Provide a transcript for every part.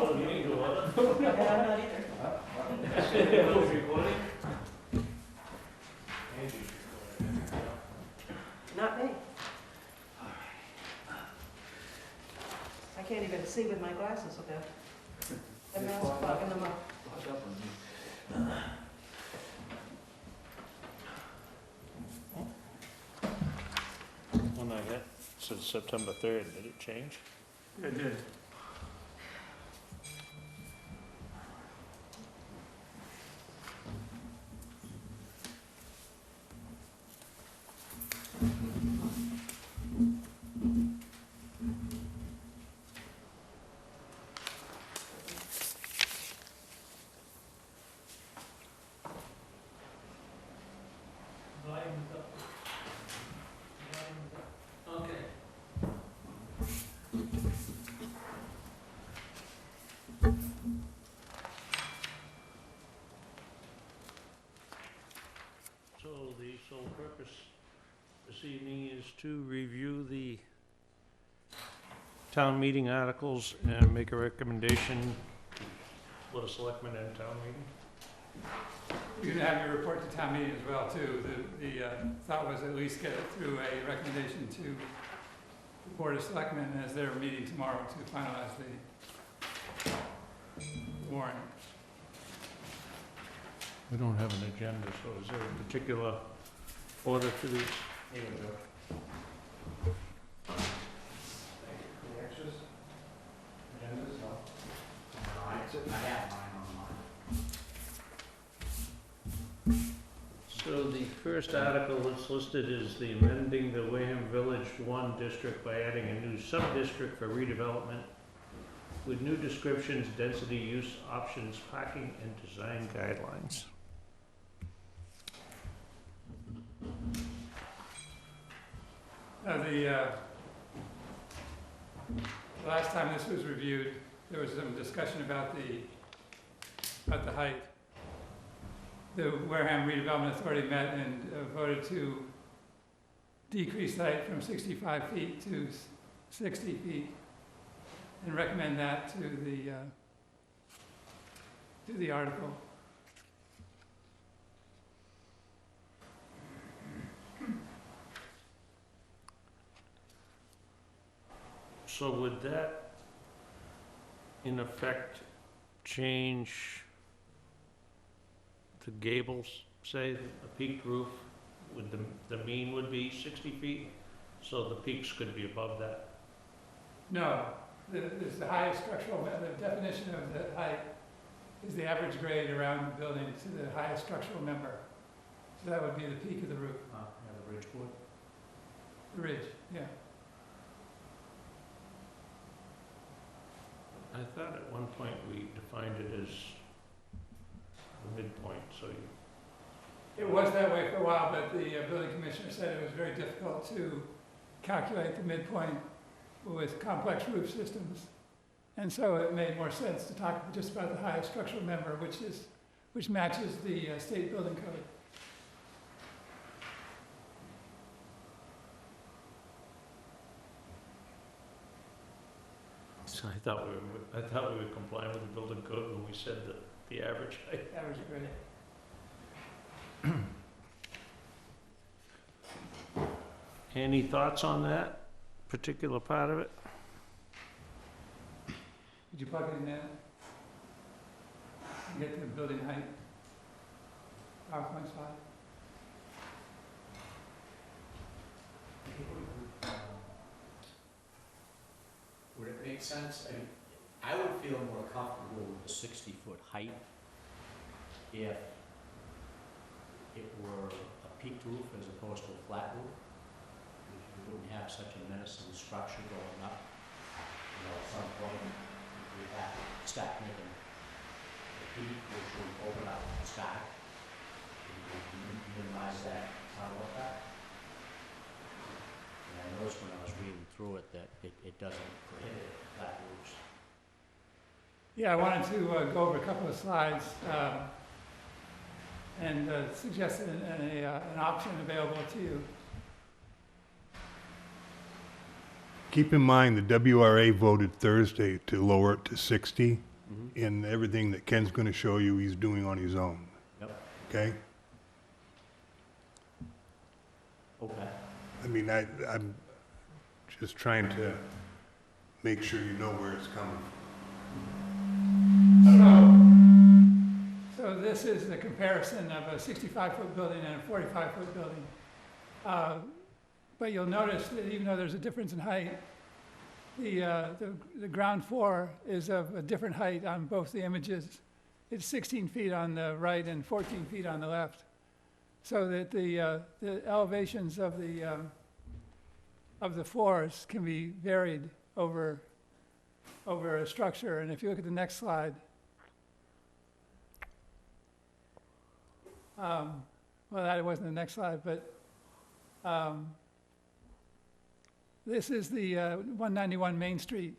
know, you ain't doing it. Yeah, I'm not either. Who's recording? Not me. I can't even see with my glasses without the mask fogging them up. When I got, since September 3rd, did it change? It did. Okay. So the sole purpose this evening is to review the town meeting articles and make a recommendation for the selectmen and town meeting. You can have your report to town meeting as well, too. The thought was at least get it through a recommendation to the Board of Selectmen as they're meeting tomorrow to finalize the warrant. We don't have an agenda, so is there a particular order to these? Here we go. The extras? Agendas, no? No, I have mine on mine. So the first article that's listed is the amending the Wareham Village 1 district by adding a new sub-district for redevelopment with new descriptions, density, use options, parking, and design guidelines. The last time this was reviewed, there was some discussion about the height. The Wareham Redevelopment Authority met and voted to decrease the height from 65 feet to 60 feet and recommend that to the article. So would that, in effect, change the gables, say, a peaked roof, would the mean would be 60 feet, so the peaks could be above that? No, there's the highest structural, the definition of the height is the average grade around the building to the highest structural member. So that would be the peak of the roof. Yeah, the ridge board. The ridge, yeah. I thought at one point we defined it as the midpoint, so you... It was that way for a while, but the building commissioner said it was very difficult to calculate the midpoint with complex roof systems. And so it made more sense to talk just about the highest structural member, which matches the state building code. So I thought we were complying with the building code when we said the average height. Average grade. Any thoughts on that particular part of it? Did you plug it in there? And get the building height? PowerPoint slide? Would it make sense? I mean, I would feel more comfortable with the 60-foot height if it were a peaked roof as opposed to a flat roof. Because you wouldn't have such a menacing structure going up. You know, at some point, we have to start making the peak, which would open up the sky. And minimize that tunnel effect. And I noticed when I was reading through it that it doesn't prohibit flat roofs. Yeah, I wanted to go over a couple of slides and suggest an option available to you. Keep in mind, the WRA voted Thursday to lower it to 60, and everything that Ken's gonna show you, he's doing on his own, Yep, okay? okay. I mean, I'm just trying to make sure you know where it's coming from. So this is the comparison of a 65-foot building and a 45-foot building. But you'll notice that even though there's a difference in height, the ground floor is of a different height on both the images. It's 16 feet on the right and 14 feet on the left. So that the elevations of the floors can be varied over a structure. And if you look at the next slide, well, that wasn't the next slide, but this is the 191 Main Street.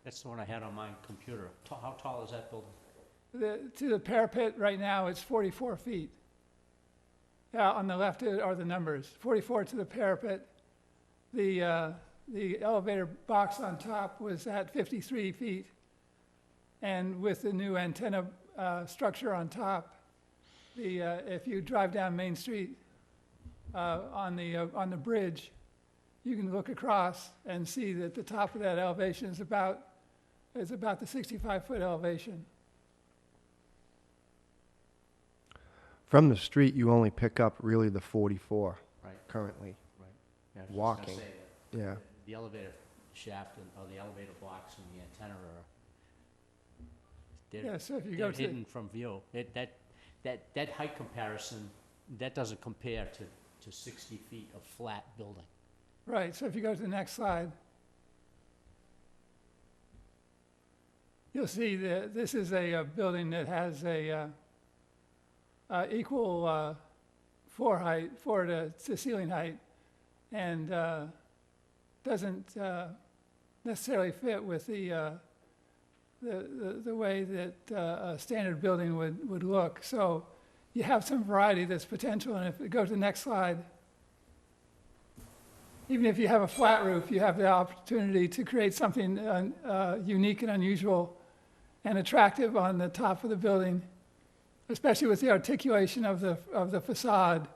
That's the one I had on my computer. How tall is that building? To the parapet right now, it's 44 feet. On the left are the numbers, 44 to the parapet. The elevator box on top was at 53 feet. And with the new antenna structure on top, if you drive down Main Street on the bridge, you can look across and see that the top of that elevation is about the 65-foot elevation. From the street, you only pick up really the 44 Right, currently. right. Yeah, I was just gonna Walking. say that Yeah. The elevator shaft or the elevator box and the antenna are, Yeah, so if you they're go to, hidden from view. That height comparison, that doesn't compare to 60 feet of flat building. right, so if you go to the next slide, you'll see that this is a building that has a equal floor to ceiling height, and doesn't necessarily fit with the way that a standard building would look. So you have some variety that's potential, and if it goes to the next slide, even if you have a flat roof, you have the opportunity to create something unique and unusual and attractive on the top of the building, especially with the articulation of the facade,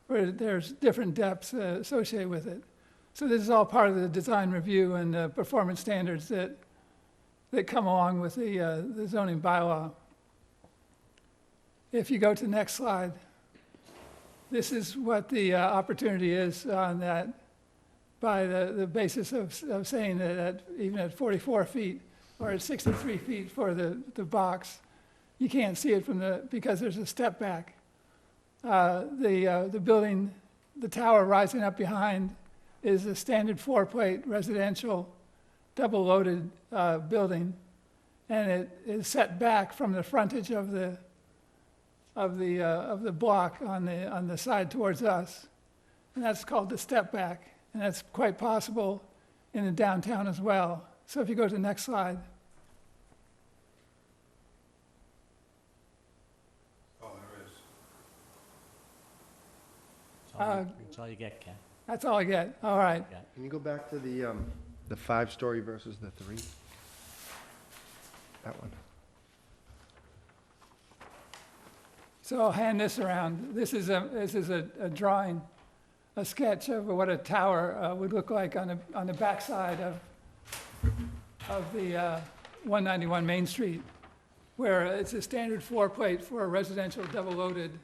where there's different depths associated with it. So this is all part of the design review and the performance standards that come along with the zoning bylaw. If you go to the next slide, this is what the opportunity is on that, by the basis of saying that even at 44 feet or at 63 feet for the box, you can't see it because there's a step back. The building, the tower rising up behind is a standard floor-plate residential double-loaded building, and it is set back from the frontage of the block on the side towards us, and that's called the step back, and that's quite possible in the downtown as well. So if you go to the next slide. Oh, there is. That's all you get, Ken. That's all I get. All right. Can you go back to the 5-story versus the 3? That one. So I'll hand this around. This is a drawing, a sketch of what a tower would look like on the backside of the 191 Main Street, where it's a standard floor plate for a residential double-loaded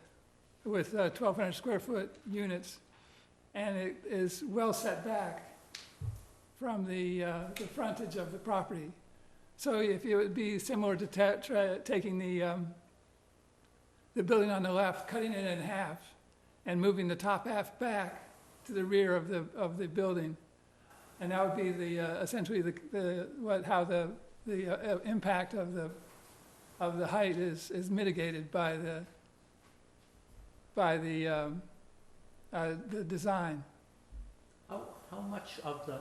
with 1,200 square foot units, and it is well set back from the frontage of the property. So if it would be similar to taking the building on the left, cutting it in half, and moving the top half back to the rear of the building, and that would be essentially how the impact of the height is mitigated by the design. How much of the,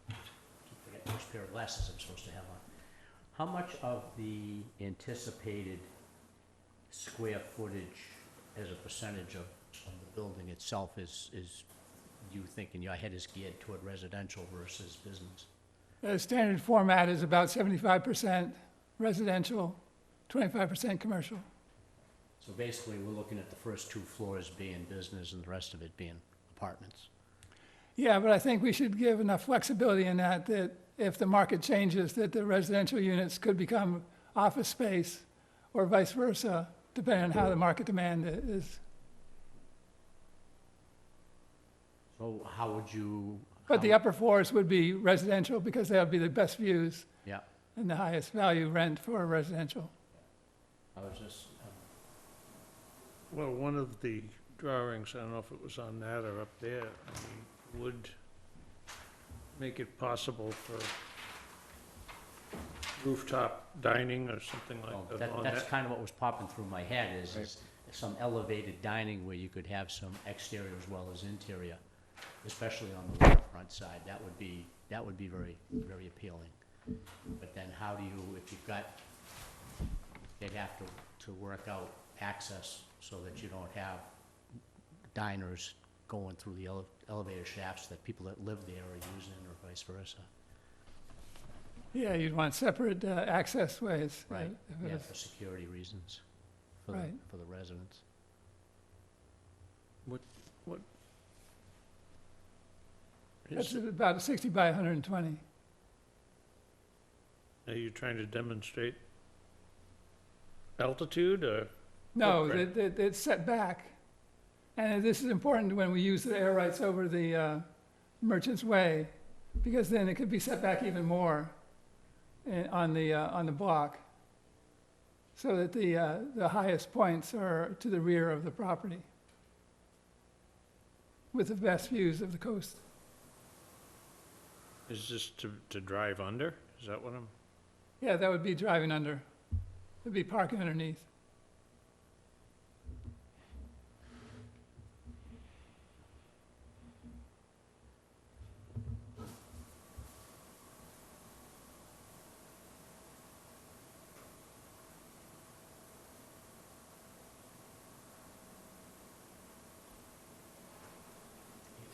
keep forgetting which pair of glasses I'm supposed to have on. How much of the anticipated square footage as a percentage of the building itself is you think in your head is geared toward residential versus business? The standard format is about 75% residential, 25% commercial. So basically, we're looking at the first 2 floors being business and the rest of it being apartments. Yeah, but I think we should give enough flexibility in that, that if the market changes, that the residential units could become office space or vice versa, depending on how the market demand is. So how would you? But the how- upper floors would be residential because that would be the best views Yeah, and the highest value rent for residential. I was just, Well, one of the drawings, I don't know if it was on that or up there, I mean, would make it possible for rooftop dining or something well, like that on that's that. kind of what was popping through my head is some elevated dining where you could have some exterior as well as interior, especially on the waterfront side. That would be very, very appealing. But then how do you, if you've got, they'd have to work out access so that you don't have diners going through the elevator shafts that people that live there are using or vice versa. Yeah, you'd want separate access ways. Right, if it yeah, was- for security reasons, for Right. the residents. That's Is- about 60 by 120. Are you trying to demonstrate altitude or? No, Footprint. it's set back. And this is important when we use the air rights over the Merchant's Way, because then it could be set back even more on the block, so that the highest points are to the rear of the property, with the best views of the coast. Is this to drive under? Is that what I'm? Yeah, that would be driving under. It'd be parking underneath.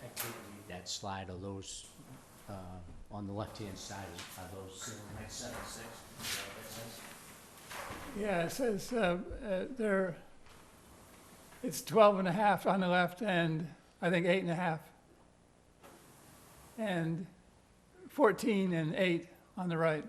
I can't read that slide. Are those, on the left-hand side, are those single height 7.6? Is that what that says? Yeah, it says it's 12 and a half on the left and I think 8 and a half. And 14 and 8 on the right.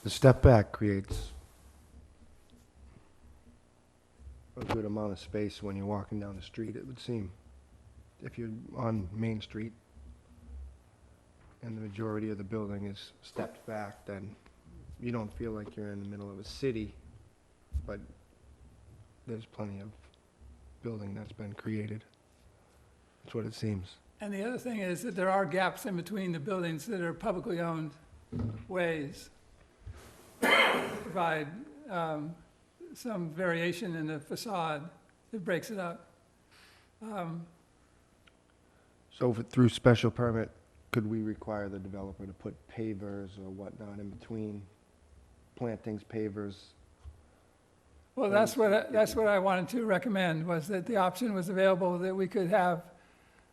The step back creates a good amount of space when you're walking down the street, it would seem. If you're on Main Street and the majority of the building is stepped back, then you don't feel like you're in the middle of a city, but there's plenty of building that's been created. That's what it seems. And the other thing is that there are gaps in between the buildings that are publicly owned ways. Provide some variation in the facade that breaks it up. So through special permit, could we require the developer to put pavers or whatnot in between plantings, pavers? Well, that's what I wanted to recommend, was that the option was available that we could have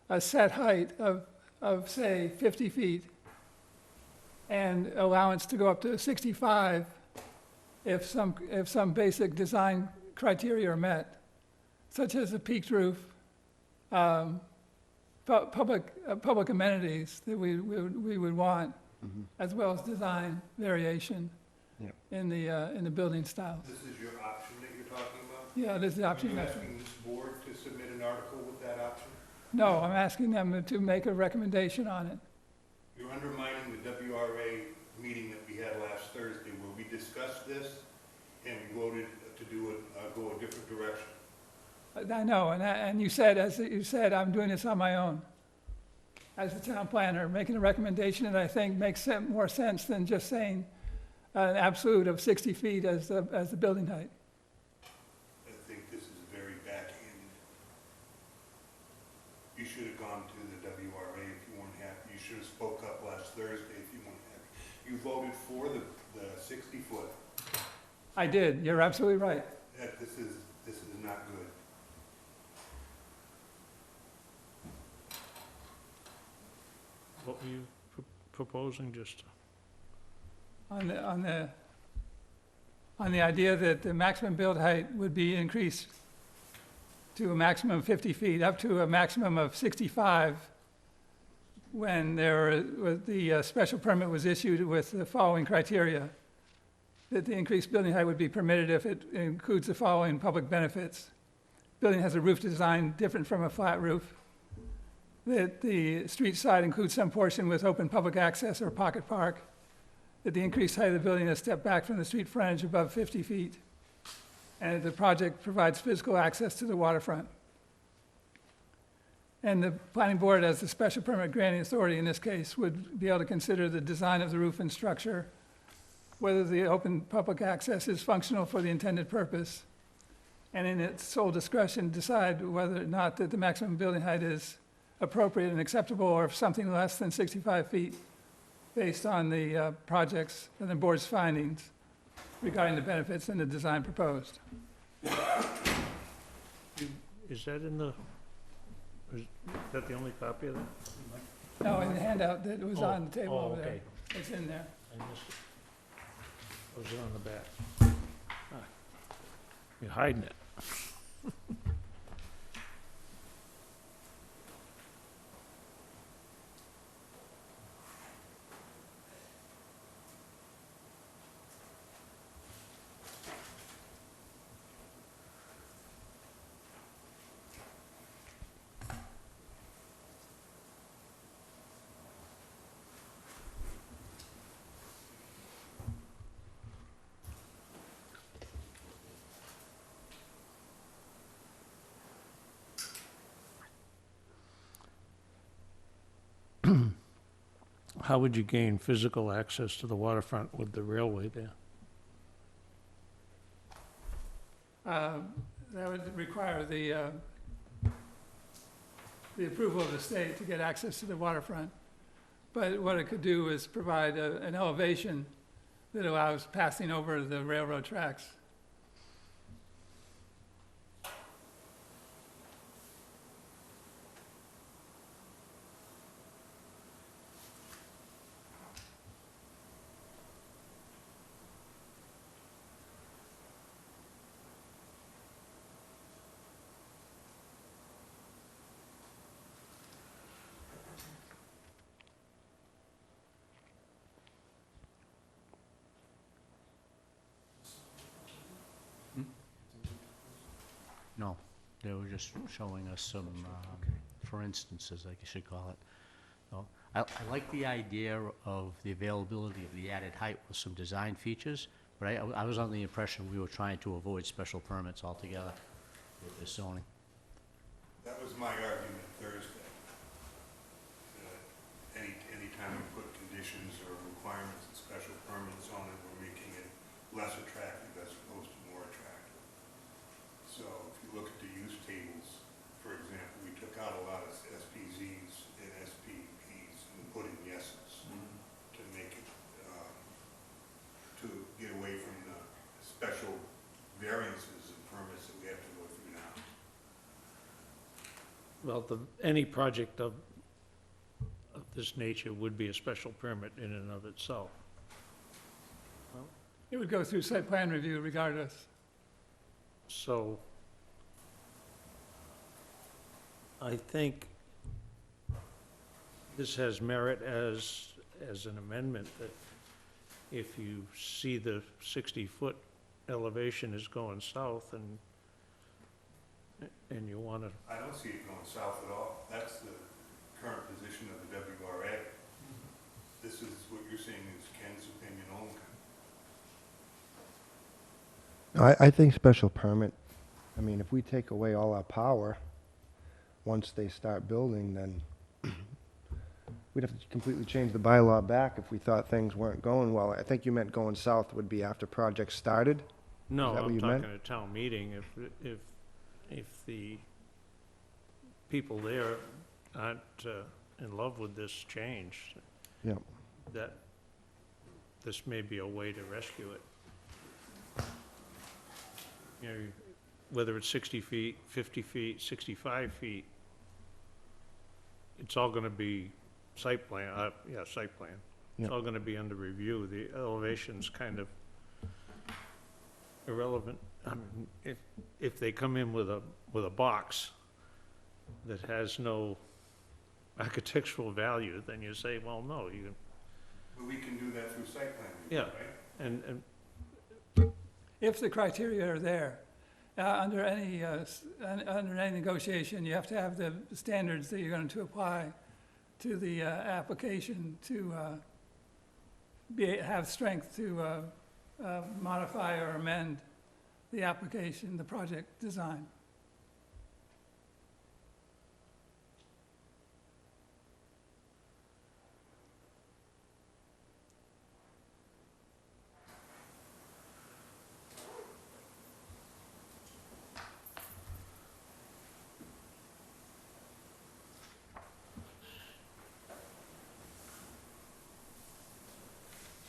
a set height of say 50 feet and allowance to go up to 65 if some basic design criteria are met, such as a peaked roof, public amenities that we would want, as well as design variation Yep. in the building styles. This is your option that you're talking about? Yeah, there's the Are option. you asking this board to submit an article with that option? No, I'm asking them to make a recommendation on it. You're undermining the WRA meeting that we had last Thursday where we discussed this and we voted to do it, go a different direction. I know, and you said, as you said, I'm doing this on my own. As the town planner, making a recommendation that I think makes more sense than just saying an absolute of 60 feet as the building height. You should have gone to the WRA if you weren't happy. You should have spoke up last Thursday if you weren't happy. You voted for the 60-foot. I did, you're absolutely right. This is not good. What were you proposing, just? On the idea that the maximum build height would be increased to a maximum of 50 feet, up to a maximum of 65, when the special permit was issued with the following criteria: that the increased building height would be permitted if it includes the following public benefits. Building has a roof design different from a flat roof. That the street side includes some portion with open public access or pocket park. That the increased height of the building is stepped back from the street frontage above 50 feet. And the project provides physical access to the waterfront. And the planning board, as the special permit granting authority in this case, would be able to consider the design of the roof and structure, whether the open public access is functional for the intended purpose, and in its sole discretion decide whether or not that the maximum building height is appropriate and acceptable, or if something less than 65 feet, based on the projects and the board's findings regarding the benefits and the design proposed. Is that in the, is that the only copy of that? No, in the handout that was on the table over there. Okay. It's in there. I missed it. Or was it on the back? Ah, you're hiding it. How would you gain physical access to the waterfront with the railway there? That would require the approval of the state to get access to the waterfront. But what it could do is provide an elevation that allows passing over the railroad tracks. No, they were just showing us some, for instances, I guess you call it. So, I like the idea of the availability of the added height with some design features, but I was under the impression we were trying to avoid special permits altogether with this zoning. That was my argument Thursday. Anytime we put conditions or requirements and special permits on it, we're making it less attractive as opposed to more attractive. So if you look at the use tables, for example, we took out a lot of SPZs and SPPs and put in yeses to make it, to get away from the special variances and permits that we have to go through now. Well, any project of this nature would be a special permit in and of itself. It would go through site plan review regardless. So I think this has merit as an amendment, that if you see the 60-foot elevation is going south and you want to, I don't see it going south at all. That's the current position of the WRA. This is what you're saying is Ken's opinion only. I think special permit, I mean, if we take away all our power, once they start building, then we'd have to completely change the bylaw back if we thought things weren't going well. I think you meant going south would be after projects started? no, Is that what I'm you meant? talking a town meeting, if the people there aren't in love with this change, Yep. that this may be a way to rescue it. You know, whether it's 60 feet, 50 feet, 65 feet, it's all gonna be site plan, site plan. It's Yep. all gonna be under review. The elevation's kind of irrelevant. I mean, if they come in with a box that has no architectural value, then you say, well, no, you can, But we can do that through site plan review, Yeah. right? and If the criteria are there, under any negotiation, you have to have the standards that you're going to apply to the application to have strength to modify or amend the application, the project design.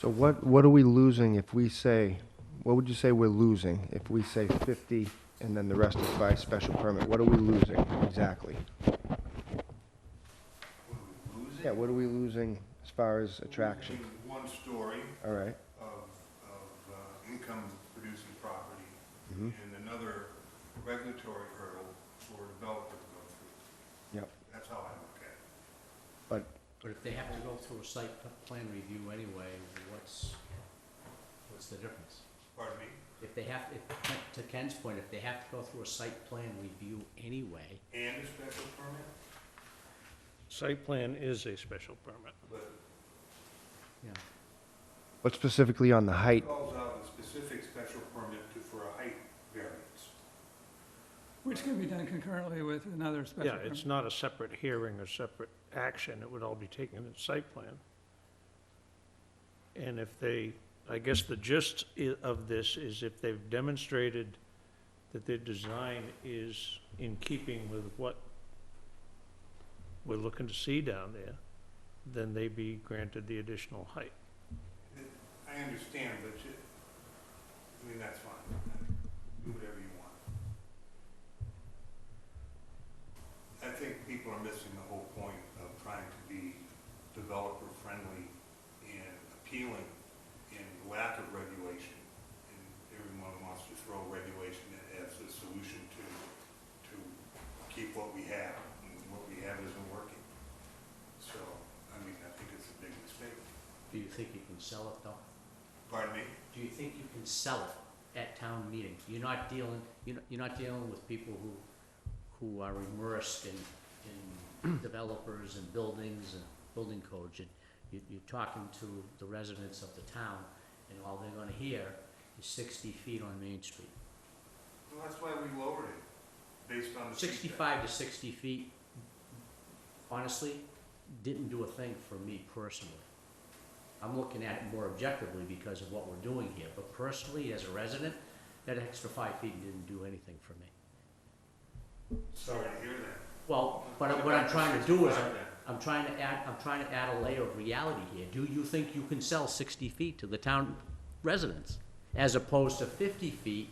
So what are we losing if we say, what would you say we're losing if we say 50 and then the rest is by special permit? What are we losing exactly? What are we losing? Yeah, what are we losing as far as We're attraction? losing one story All right. of income-producing property Mhm. and another regulatory hurdle for a developer to go through. Yep. That's how I look at it. But if they have to go through a site plan review anyway, what's the difference? Pardon me? If they have, to Ken's point, if they have to go through a site plan review anyway, And a special permit, site plan is a special permit. but you know, But specifically on the height, it calls out a specific special permit for a height variance. Which can be done concurrently with another special Yeah, permit. it's not a separate hearing or separate action, it would all be taken in site plan. And if they, I guess the gist of this is if they've demonstrated that their design is in keeping with what we're looking to see down there, then they be granted the additional height. I understand, but I mean, that's fine. Do whatever you want. I think people are missing the whole point of trying to be developer-friendly and appealing in lack of regulation. And everyone wants to throw regulation as a solution to keep what we have, and what we have isn't working. So, I mean, I think it's a big mistake. do you think you can sell it though? Pardon me? Do you think you can sell it at town meeting? You're not dealing with people who are immersed in developers and buildings and building codes. You're talking to the residents of the town, and all they're gonna hear is 60 feet on Main Street. Well, that's why we lowered it, based on the. 65 to 60 feet, honestly, didn't do a thing for me personally. I'm looking at it more objectively because of what we're doing here, but personally, as a resident, that extra 5 feet didn't do anything for me. Sorry to hear that. Well, but what I'm trying to do is, I'm trying to add a layer of reality here. Do you think you can sell 60 feet to the town residents, as opposed to 50 feet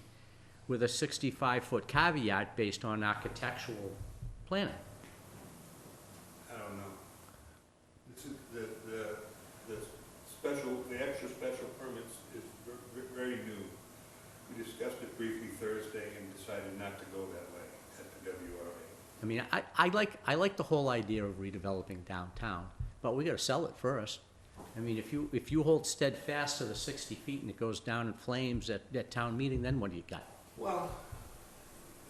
with a 65-foot caveat based on architectural planning? I don't know. This is the extra special permits is very new. We discussed it briefly Thursday and decided not to go that way at the WRA. I mean, I like the whole idea of redeveloping downtown, but we gotta sell it first. I mean, if you hold steadfast to the 60 feet and it goes down in flames at town meeting, then what do you got? Well,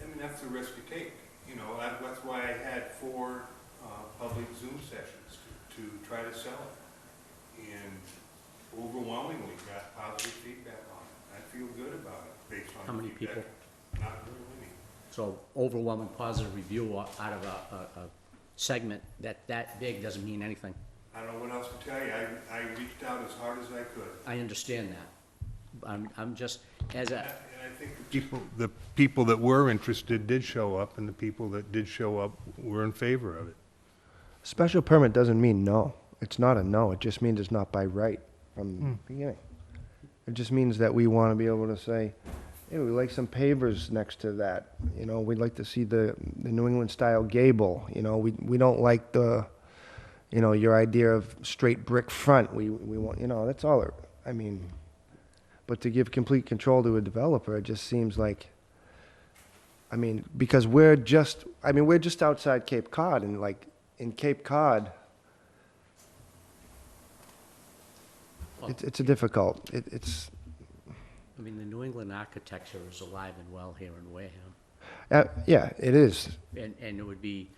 I mean, that's the risk you take. You know, that's why I had 4 public Zoom sessions to try to sell it. And overwhelmingly got positive feedback on it. I feel good about it based on. How many the feedback. people? Not very many. So overwhelming positive review out of a segment that big doesn't mean anything. I don't know what else to tell you. I reached out as hard as I could. I understand that. I'm just, as a, And I think the people that were interested did show up, and the people that did show up were in favor of it. Special permit doesn't mean no. It's not a no. It just means it's not by right from the beginning. It just means that we want to be able to say, hey, we like some pavers next to that. You know, we'd like to see the New England style gable. You know, we don't like the, you know, your idea of straight brick front. We want, you know, that's all. I mean, but to give complete control to a developer, it just seems like, I mean, because we're just outside Cape Cod, and like in Cape Cod, it's a difficult, it's, I mean, the New England architecture is alive and well here in Wareham. yeah, it is. And it would be,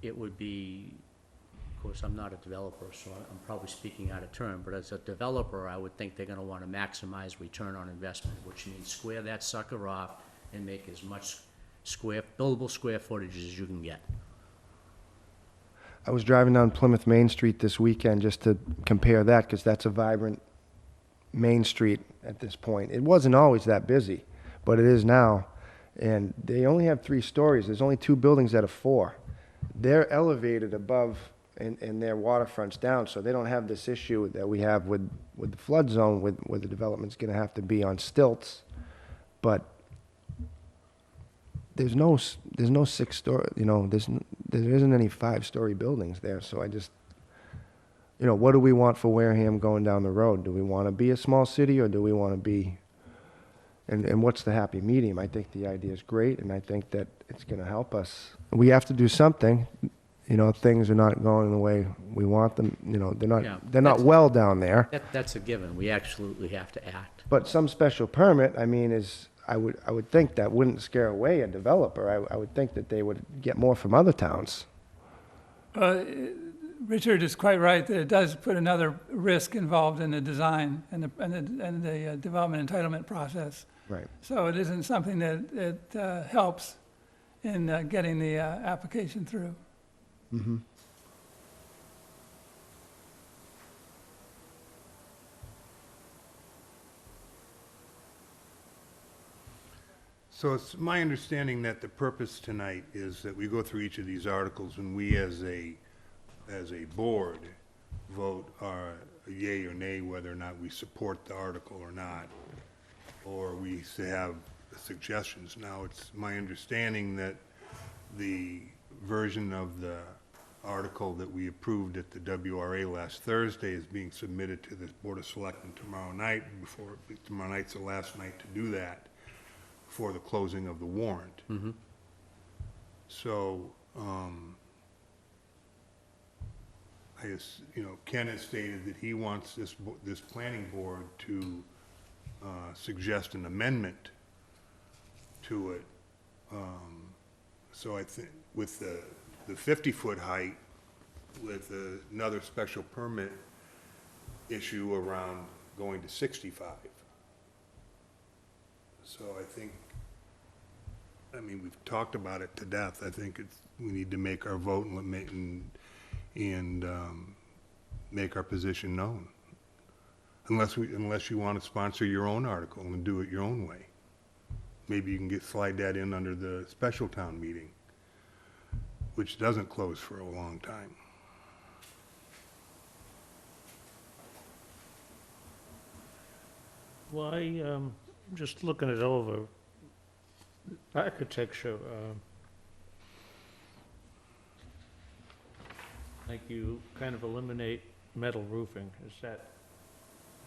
of course, I'm not a developer, so I'm probably speaking out of turn, but as a developer, I would think they're gonna wanna maximize return on investment, which means square that sucker off and make as much buildable square footage as you can get. I was driving down Plymouth Main Street this weekend just to compare that, because that's a vibrant Main Street at this point. It wasn't always that busy, but it is now. And they only have 3 stories. There's only 2 buildings out of 4. They're elevated above and their waterfront's down, so they don't have this issue that we have with the flood zone, where the development's going to have to be on stilts. But there's no 6-story, you know, there isn't any 5-story buildings there. So I just, you know, what do we want for Wareham going down the road? Do we want to be a small city, or do we want to be, and what's the happy medium? I think the idea is great, and I think that it's going to help us. We have to do something. You know, things are not going the way we want them. You know, they're Yeah, not that's- well down there. That's a given. We absolutely have to act. But some special permit, I mean, I would think that wouldn't scare away a developer. I would think that they would get more from other towns. Richard is quite right that it does put another risk involved in the design and the development entitlement process. Right. So it isn't something that helps in getting the application through. Mm-hmm. So it's my understanding that the purpose tonight is that we go through each of these articles, and we as a board vote a yay or nay whether or not we support the article or not, or we have suggestions. Now, it's my understanding that the version of the article that we approved at the WRA last Thursday is being submitted to the Board of Selectmen tomorrow night. Tomorrow night's the last night to do that before the closing of the warrant. Mm-hmm. So, you know, Ken has stated that he wants this planning board to suggest an amendment to it. So I think with the 50-foot height, with another special permit issue around going to 65. So I think, I mean, we've talked about it to death. I think we need to make our vote and make our position known. Unless you want to sponsor your own article and do it your own way. Maybe you can slide that in under the special town meeting, which doesn't close for a long time. Well, just looking it over, architecture, like you kind of eliminate metal roofing. Is that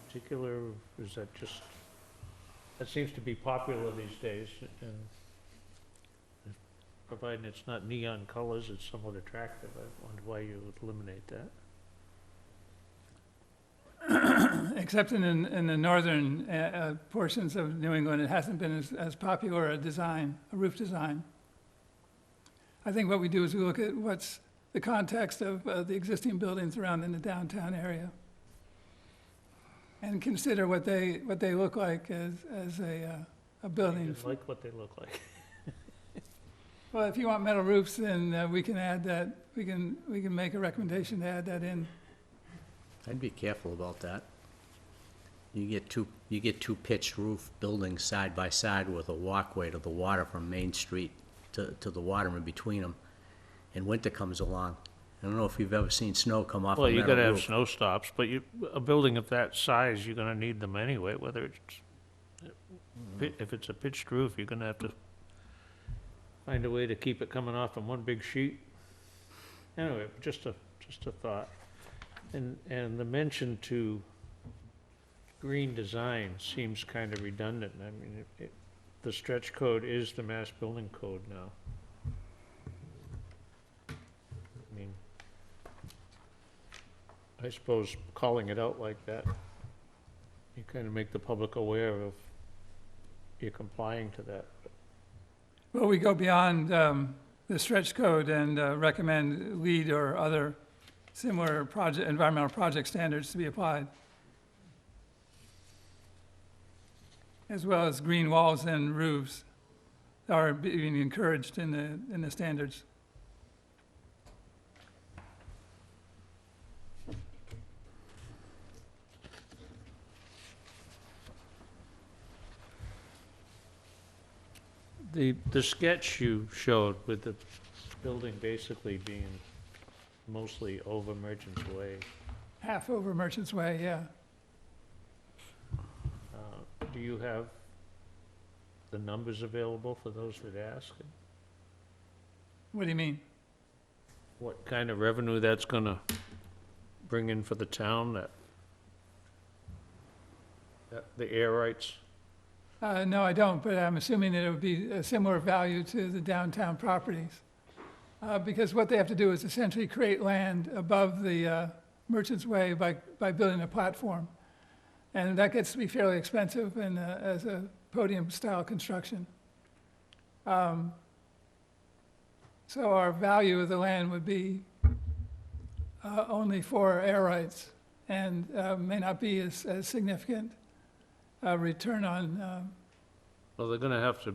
particular, is that just, that seems to be popular these days, and providing it's not neon colors, it's somewhat attractive. I wonder why you would eliminate that. Except in the northern portions of New England, it hasn't been as popular a design, a roof design. I think what we do is we look at what's the context of the existing buildings around in the downtown area, and consider what they look like as a building. Just like what they look like. Well, if you want metal roofs, then we can add that. We can make a recommendation to add that in. I'd be careful about that. You get two pitched roof buildings side by side with a walkway to the water from Main Street to the water in between them, and winter comes along. I don't know if you've ever seen snow come off a Well, you're metal gonna have roof. snow stops, but a building of that size, you're gonna need them anyway, whether if it's a pitched roof, you're gonna have to find a way to keep it coming off in one big sheet. Anyway, just a thought. And the mention to green design seems kind of redundant. I mean, the stretch code is the Mass Building Code now. I mean, I suppose calling it out like that, you kind of make the public aware of you're complying to that. Well, we go beyond the stretch code and recommend LEED or other similar environmental project standards to be applied, as well as green walls and roofs are being encouraged in the standards. The sketch you showed with the building basically being mostly over Merchant's Way, Half over Merchant's Way, yeah. do you have the numbers available for those that ask? What do you mean? What kind of revenue that's gonna bring in for the town, that the air rights? No, I don't, but I'm assuming that it would be a similar value to the downtown properties. Because what they have to do is essentially create land above the Merchant's Way by building a platform. And that gets to be fairly expensive and as a podium-style construction. So our value of the land would be only for air rights and may not be as significant return on, Well, they're gonna have to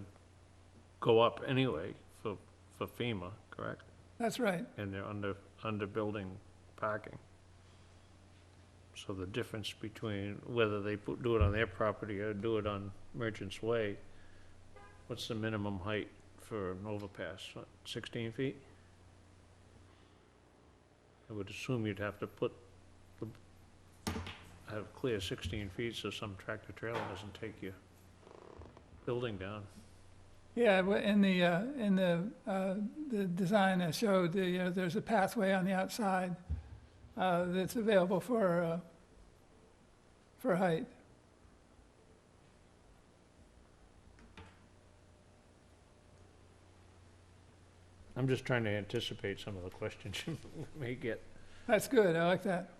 go up anyway for FEMA, correct? that's right. And they're under building parking. So the difference between whether they do it on their property or do it on Merchant's Way, what's the minimum height for an overpass? What, 16 feet? I would assume you'd have to have clear 16 feet so some tractor trailer doesn't take your building down. Yeah, in the design I showed, there's a pathway on the outside that's available for height. I'm just trying to anticipate some of the questions you may get. That's good, I like that.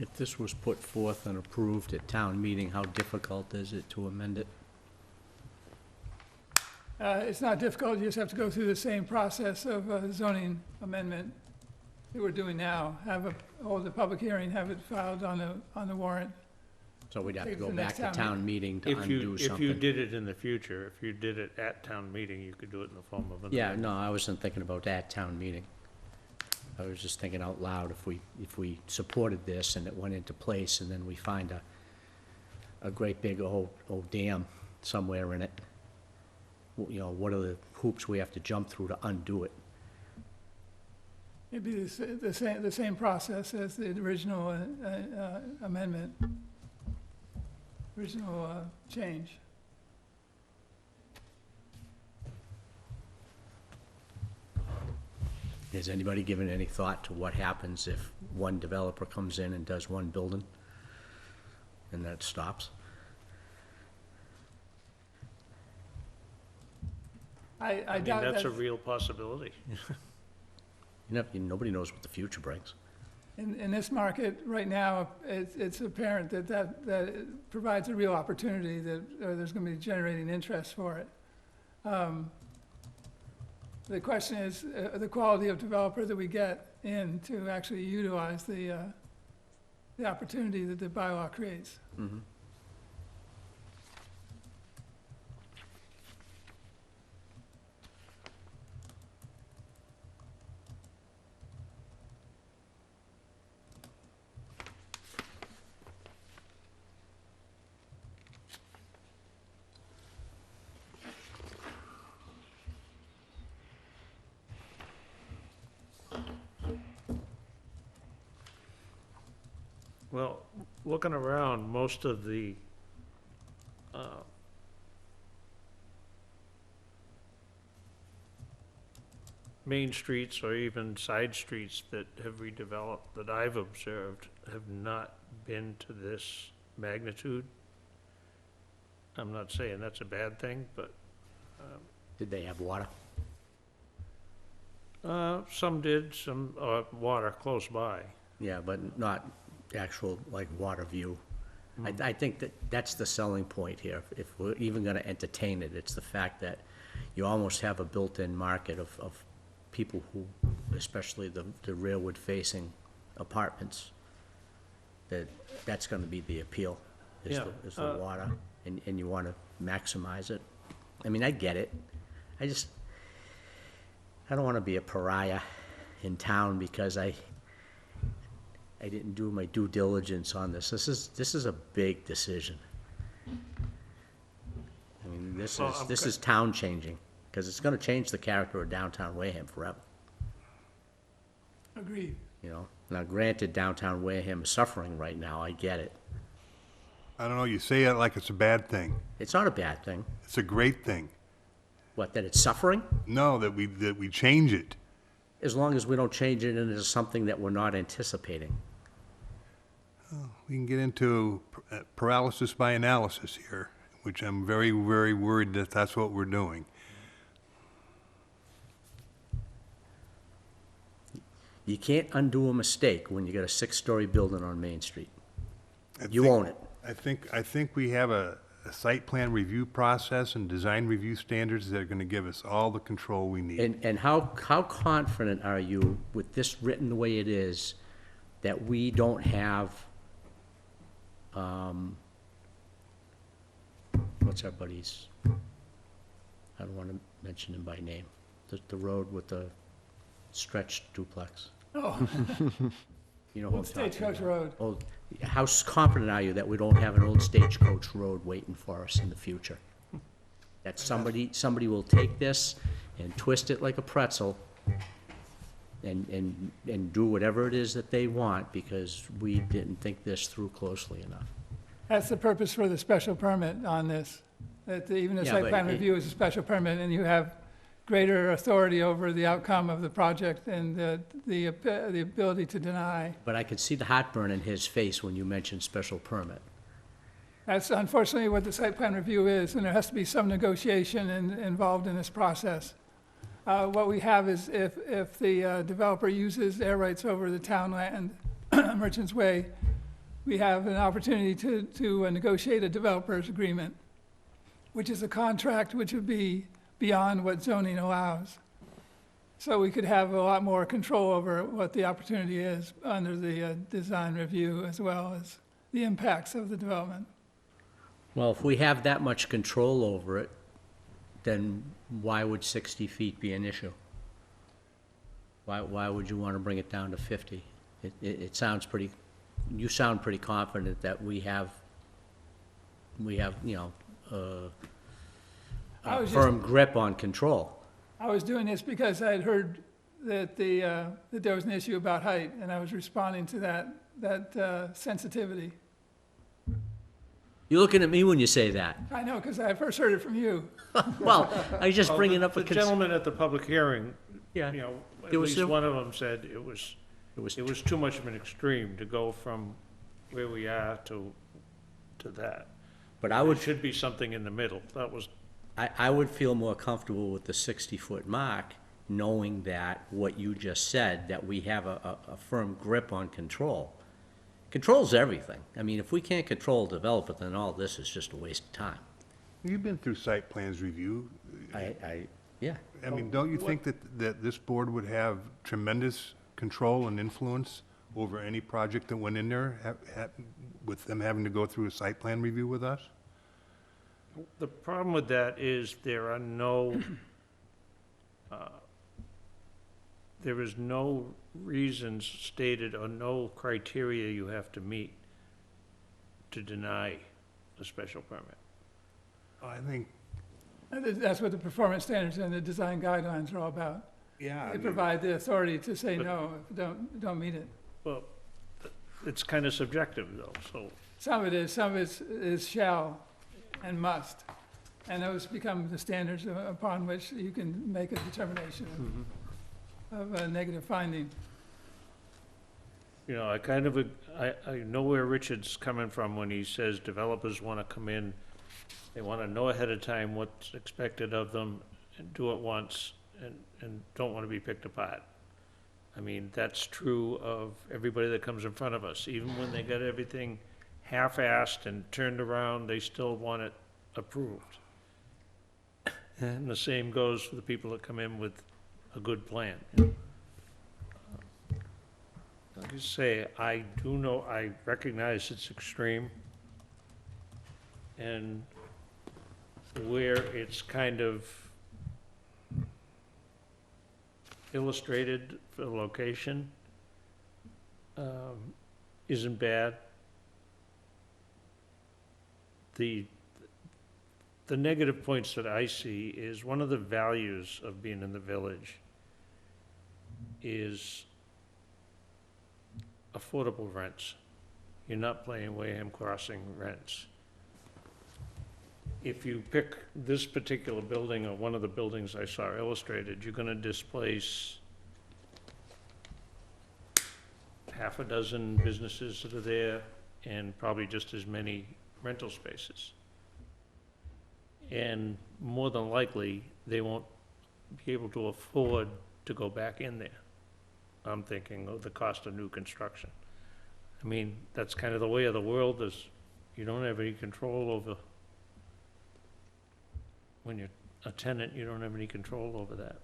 If this was put forth and approved at town meeting, how difficult is it to amend it? It's not difficult, you just have to go through the same process of zoning amendment that we're doing now. Hold a public hearing, have it filed on the warrant. So we'd have to Take go the back next to town town meeting to If undo you something. did it in the future, if you did it at town meeting, you could do it in the form of an Yeah, amendment. no, I wasn't thinking about that town meeting. I was just thinking out loud, if we supported this and it went into place and then we find a great big old dam somewhere in it, you know, what are the hoops we have to jump through to undo it? It'd be the same process as the original amendment, original change. Has anybody given any thought to what happens if one developer comes in and does one building and that stops? I I mean, doubt that's a that, real possibility. Nobody knows what the future brings. in this market right now, it's apparent that it provides a real opportunity that there's gonna be generating interest for it. The question is, the quality of developer that we get in to actually utilize the opportunity that the bylaw creates. Mhm. Well, looking around, most of the, main streets or even side streets that have redeveloped, that I've observed, have not been to this magnitude. I'm not saying that's a bad thing, but, Did they have water? some did, some, water close by. Yeah, but not actual, like, water view. I think that that's the selling point here. If we're even gonna entertain it, it's the fact that you almost have a built-in market of people who, especially the rearward-facing apartments, that's gonna be the appeal, is Yeah, the water, and you wanna maximize it. I mean, I get it. I don't wanna be a pariah in town because I didn't do my due diligence on this. This is a big decision. I mean, Well, I'm this is town changing, because it's gonna change the character of downtown Wareham forever, Agreed. you know? Now granted, downtown Wareham is suffering right now, I get it. I don't know, you say it like it's a bad thing. It's not a bad thing. It's a great thing. What, that it's suffering? No, that we change it. As long as we don't change it into something that we're not anticipating. We can get into paralysis by analysis here, which I'm very, very worried that that's what we're doing. You can't undo a mistake when you got a 6-story building on Main Street. You think- own it. I think we have a site plan review process and design review standards that are gonna give us all the control we need. And how confident are you, with this written the way it is, that we don't have, what's our buddy's? I don't wanna mention him by name. The road with the stretched duplex. Oh, You know who I'm Old talking Stagecoach about. Road. Oh, how confident are you that we don't have an old Stagecoach Road waiting for us in the future? That somebody will take this and twist it like a pretzel and do whatever it is that they want because we didn't think this through closely enough. That's the purpose for the special permit on this, that even the Yeah, site but plan it- review is a special permit, and you have greater authority over the outcome of the project and the ability to deny. But I could see the heartburn in his face when you mentioned special permit. That's unfortunately what the site plan review is, and there has to be some negotiation involved in this process. What we have is if the developer uses air rights over the town land, Merchants Way, we have an opportunity to negotiate a developer's agreement, which is a contract which would be beyond what zoning allows. So we could have a lot more control over what the opportunity is under the design review as well as the impacts of the development. Well, if we have that much control over it, then why would 60 feet be an issue? Why would you want to bring it down to 50? It sounds pretty, you sound pretty confident that we have, you know, I a was firm grip on control. I was doing this because I had heard that that there was an issue about height, and I was responding to that sensitivity. You're looking at me when you say that. I know, because I first heard it from you. Well, I was just bringing up a The gentleman at the public hearing, Yeah, you know, at There was least a- one of them said it was it was, too much of an extreme to go from where we are to that. but I It would, should be something in the middle. That was, I would feel more comfortable with the 60-foot mark, knowing that what you just said, that we have a firm grip on control. Control's everything. I mean, if we can't control a developer, then all this is just a waste of time. You've been through site plans review. Yeah. I mean, don't you think that this board would have tremendous control and influence over any project that went in there, with them having to go through a site plan review with us? the problem with that is there are no, there is no reasons stated or no criteria you have to meet to deny a special permit. I think, That's what the performance standards and the design guidelines are all about. yeah. I They mean, provide the authority to say But- no if you don't meet it. Well, it's kind of subjective though, so. Some of it is shall and must. And those become the standards upon which you can make a determination of a negative finding. You know, I know where Richard's coming from when he says developers wanna come in, they wanna know ahead of time what's expected of them and do it once and don't wanna be picked apart. I mean, that's true of everybody that comes in front of us. Even when they got everything half-assed and turned around, they still want it approved. And the same goes for the people that come in with a good plan. Like I say, I do know, I recognize it's extreme. And where it's kind of illustrated for the location, isn't bad. The negative points that I see is one of the values of being in the village is affordable rents. You're not playing Wareham Crossing rents. If you pick this particular building or one of the buildings I saw illustrated, you're gonna displace half a dozen businesses that are there and probably just as many rental spaces. And more than likely, they won't be able to afford to go back in there. I'm thinking of the cost of new construction. I mean, that's kind of the way of the world is you don't have any control over, when you're a tenant, you don't have any control over that,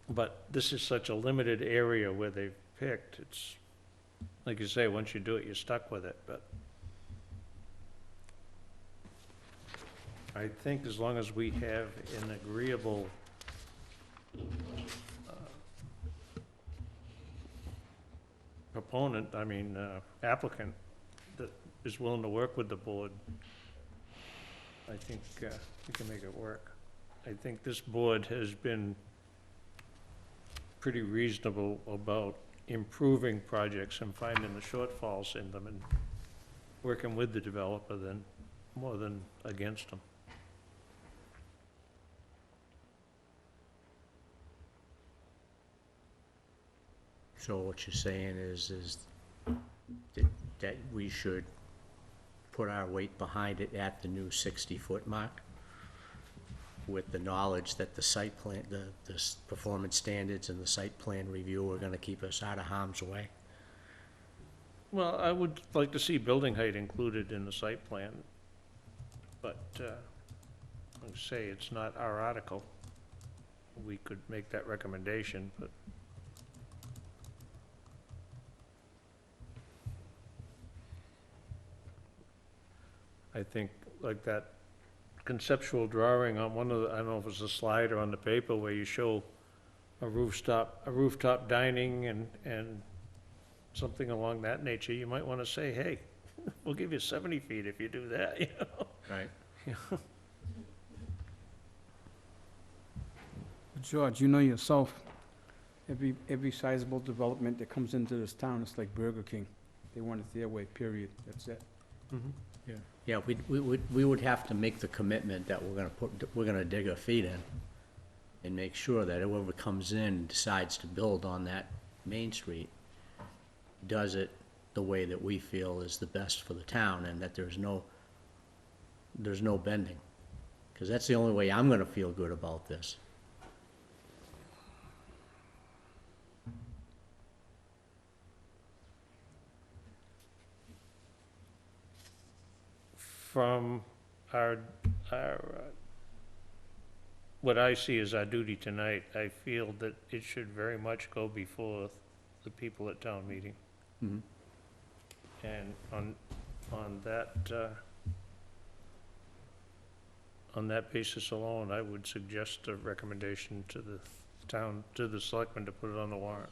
but this is such a limited area where they've picked, it's, like you say, once you do it, you're stuck with it, but I think as long as we have an agreeable proponent, I mean, applicant that is willing to work with the board, I think we can make it work. I think this board has been pretty reasonable about improving projects and finding the shortfalls in them and working with the developer more than against them. So what you're saying is that we should put our weight behind it at the new 60-foot mark with the knowledge that the site plan, the performance standards and the site plan review are gonna keep us out of harm's way? Well, I would like to see building height included in the site plan, but, like I say, it's not our article. We could make that recommendation, but I think like that conceptual drawing on one of the, I don't know if it's a slide or on the paper where you show a rooftop dining and something along that nature, you might want to say, hey, we'll give you 70 feet if you do that, you know? Right. George, you know yourself, every sizable development that comes into this town, it's like Burger King. They want it their way, period. That's it. Yeah, we would have to make the commitment that we're gonna dig our feet in and make sure that whoever comes in and decides to build on that Main Street does it the way that we feel is the best for the town, and that there's no bending. Because that's the only way I'm gonna feel good about this. From our, what I see as our duty tonight, I feel that it should very much go before the people at town meeting. Mhm. And on that basis alone, I would suggest a recommendation to the town, to the selectmen to put it on the warrant.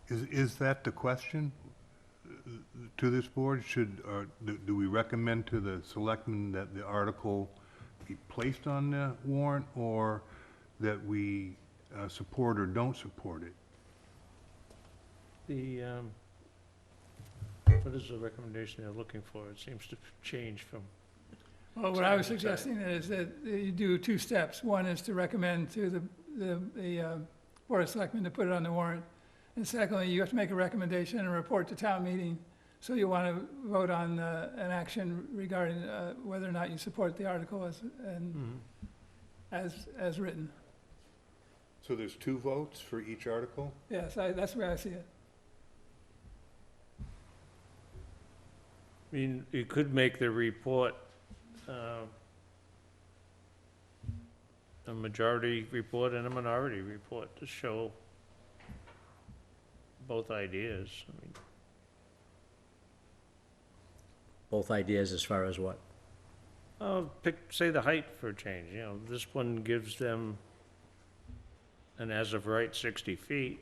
Is that the question to this board? Do we recommend to the selectmen that the article be placed on the warrant, or that we support or don't support it? The, what is the recommendation they're looking for? It seems to change from, Well, what I was suggesting is that you do two steps. One is to recommend to the Board of Selectmen to put it on the warrant. And secondly, you have to make a recommendation and report to town meeting. So you want to vote on an action regarding whether or not you support the article as written. So there's 2 votes for each article? Yes, that's the way I see it. I mean, you could make the report a majority report and a minority report to show both ideas. I mean, Both ideas as far as what? pick, say the height for a change, you know, this one gives them an as of right 60 feet.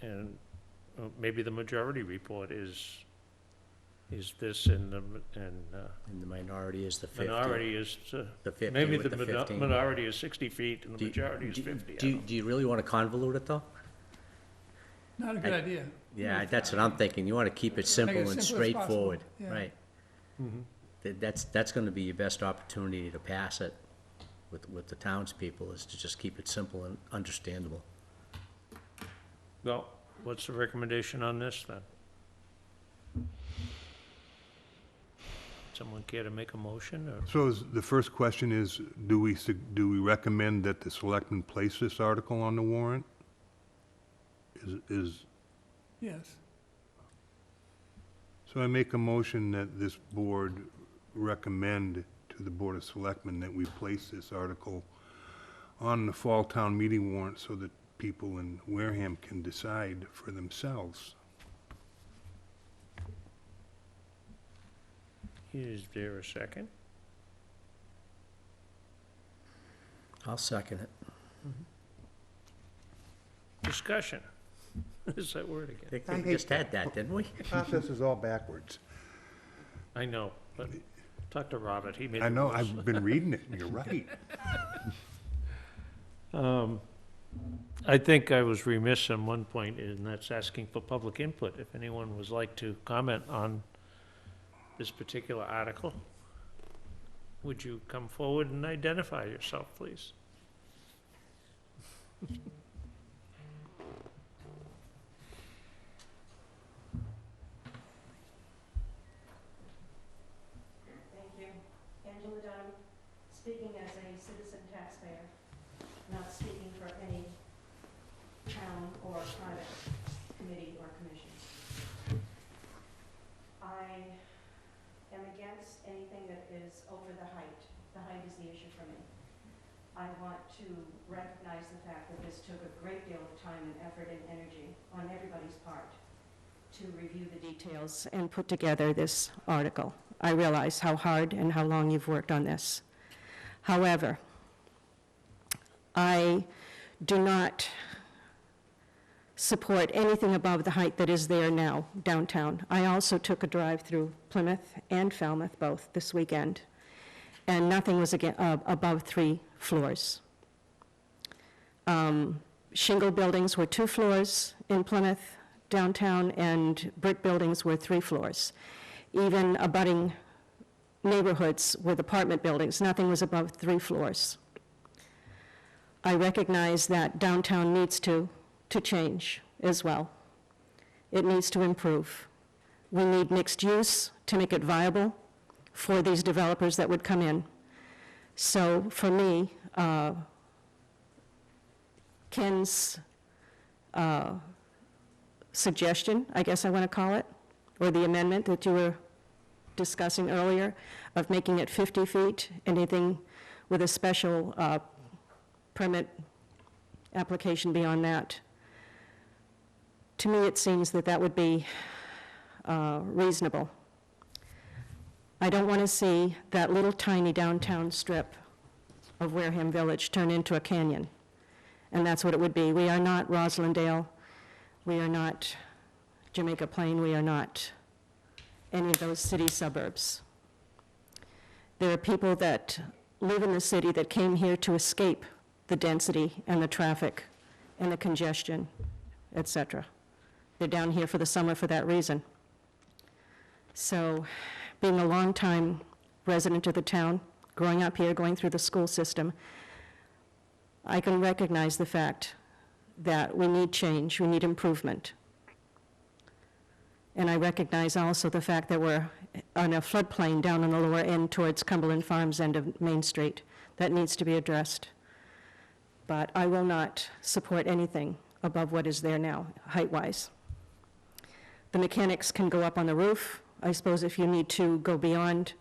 And maybe the majority report is this and And the minority is the 50. minority is, The 50 maybe with the the 15. minority is 60 feet and the Do- majority is do- 50. I Do, don't- do you really want to convolute it, though? Not a good idea. Yeah, that's what I'm thinking. You want to keep it simple Make it and simple as possible, straightforward, yeah. right? Mhm. That's going to be your best opportunity to pass it with the townspeople, is to just keep it simple and understandable. Well, what's the recommendation on this then? Someone care to make a motion, or? So the first question is, do we recommend that the selectmen place this article on the warrant? Yes. So I make a motion that this board recommend to the Board of Selectmen that we place this article on the fall town meeting warrant so that people in Wareham can decide for themselves. Is there a second? I'll second it. Discussion. Is that word I again? think I we hate just had that, didn't we? The process is all backwards. I know, but talk to Robert, he made I it know, worse. I've been reading it, and you're right. I think I was remiss on one point, and that's asking for public input. If anyone would like to comment on this particular article, would you come forward and identify yourself, please? Thank you. Angela Dunham, speaking as a citizen taxpayer, not speaking for any town or private committee or commission. I am against anything that is over the height. The height is the issue for me. I want to recognize the fact that this took a great deal of time and effort and energy on everybody's part to review the details and put together this article. I realize how hard and how long you've worked on this. However, I do not support anything above the height that is there now downtown. I also took a drive through Plymouth and Falmouth both this weekend, and nothing was above 3 floors. Shingle buildings were 2 floors in Plymouth downtown, and brick buildings were 3 floors. Even abutting neighborhoods with apartment buildings, nothing was above 3 floors. I recognize that downtown needs to change as well. It needs to improve. We need mixed use to make it viable for these developers that would come in. So for me, Ken's suggestion, I guess I want to call it, or the amendment that you were discussing earlier, of making it 50 feet, anything with a special permit application beyond that. To me, it seems that that would be reasonable. I don't want to see that little tiny downtown strip of Wareham Village turn into a canyon, and that's what it would be. We are not Roslindale, we are not Jamaica Plain, we are not any of those city suburbs. There are people that live in the city that came here to escape the density and the traffic and the congestion, et cetera. They're down here for the summer for that reason. So, being a longtime resident of the town, growing up here, going through the school system, I can recognize the fact that we need change, we need improvement. And I recognize also the fact that we're on a floodplain down on the lower end towards Cumberland Farms end of Main Street. That needs to be addressed. But I will not support anything above what is there now, height-wise. The mechanics can go up on the roof. I suppose if you need to go beyond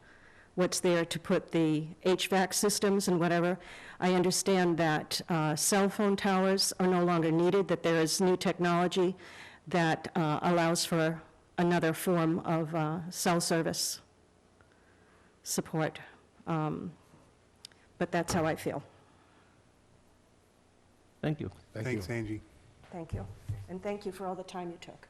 what's there to put the HVAC systems and whatever. I understand that cell phone towers are no longer needed, that there is new technology that allows for another form of cell service support. But that's how I feel. Thank you. Thanks, Angie. Thank you. And thank you for all the time you took.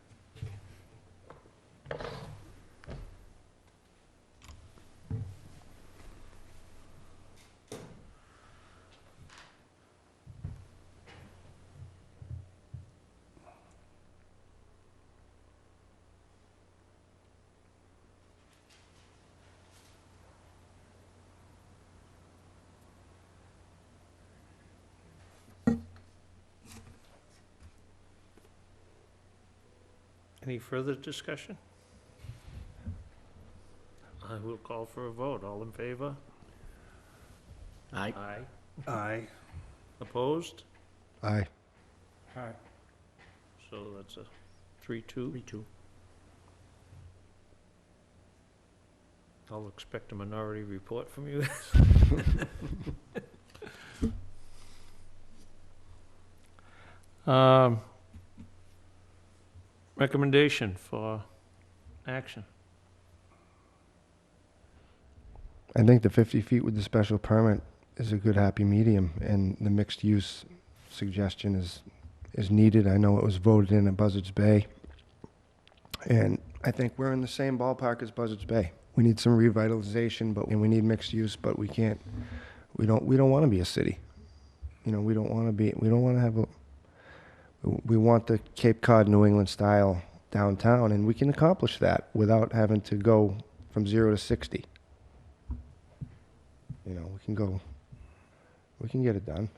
Any further discussion? I will call for a vote. All in favor? Aye. Aye. Aye. Opposed? Aye. Aye. So that's a 3-2. 3-2. I'll expect a minority report from you. Recommendation for action. I think the 50 feet with the special permit is a good happy medium, and the mixed use suggestion is needed. I know it was voted in at Buzzards Bay, and I think we're in the same ballpark as Buzzards Bay. We need some revitalization, and we need mixed use, but we don't want to be a city. You know, we don't want to have we want the Cape Cod, New England style downtown, and we can accomplish that without having to go from 0 to 60. You know, we can get it done.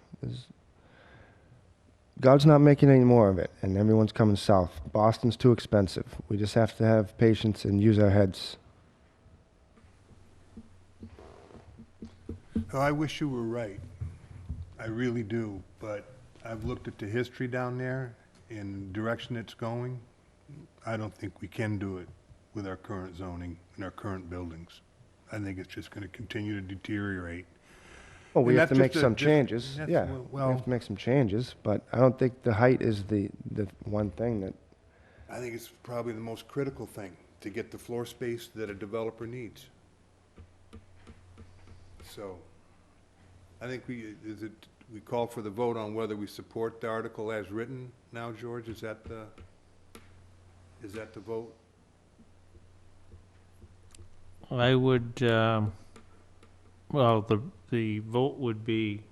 God's not making any more of it, and everyone's coming south. Boston's too expensive. We just have to have patience and use our heads. Oh, I wish you were right. I really do, but I've looked at the history down there and the direction it's going. I don't think we can do it with our current zoning and our current buildings. I think it's just going to continue to deteriorate. Well, we And have to that's make just some changes, that's- yeah. well- We have to make some changes, but I don't think the height is the one thing that, I think it's probably the most critical thing, to get the floor space that a developer needs. So, I think we call for the vote on whether we support the article as written now, George? Is that the vote? I would, well, the vote would be,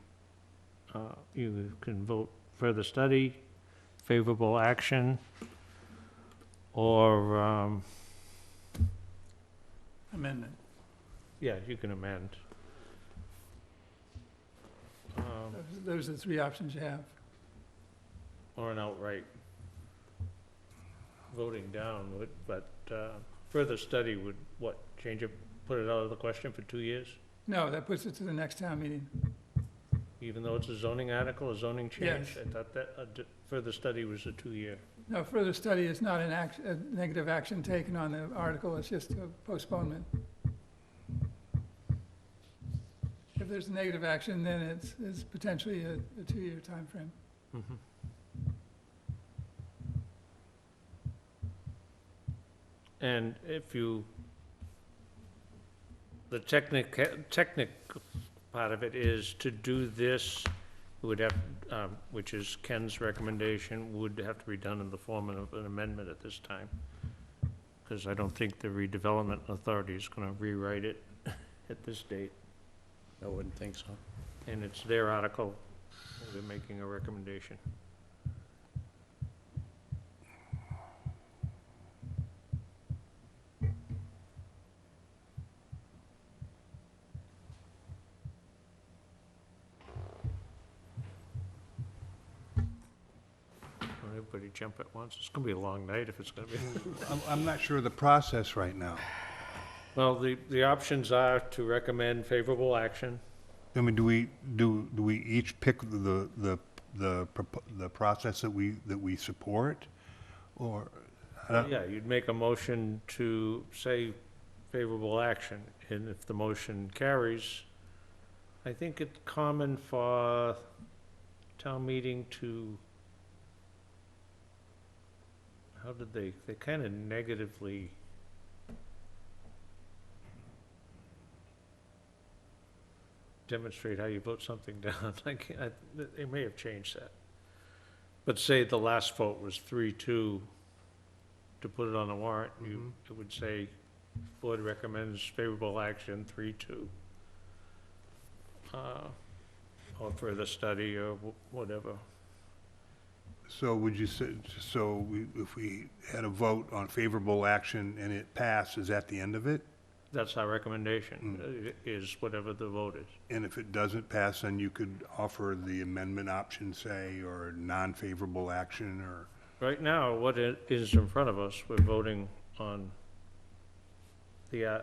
you can vote further study, favorable action, or, Amendment. yeah, you can amend. Those are the three options you have. Or an outright voting down would, but further study would, what, change it, put it out of the question for 2 years? No, that puts it to the next town meeting. Even though it's a zoning article, a zoning change? Yes. I thought that further study was a 2-year. No, further study is not a negative action taken on the article, it's just a postponement. If there's a negative action, then it's potentially a 2-year timeframe. Mhm. And if you, the technical part of it is to do this, it would have, which is Ken's recommendation, would have to be done in the form of an amendment at this time. Because I don't think the redevelopment authority is gonna rewrite it at this date, I wouldn't think so. and it's their article, they're making a recommendation. Everybody jump at once. It's gonna be a long night if it's gonna be. I'm not sure of the process right now. Well, the options are to recommend favorable action. I mean, do we each pick the process that we support? Or, I don't- Yeah, you'd make a motion to say favorable action, and if the motion carries, I think it's common for town meeting to, how did they kind of negatively demonstrate how you vote something down. They may have changed that. But say the last vote was 3-2 to put it on the warrant, it would say, board recommends favorable action, 3-2. Or further study or whatever. so would you say, if we had a vote on favorable action and it passed, is that the end of it? That's our recommendation, is whatever the vote is. And if it doesn't pass, then you could offer the amendment option, say, or non-favorable action, or, Right now, what is in front of us, we're voting on the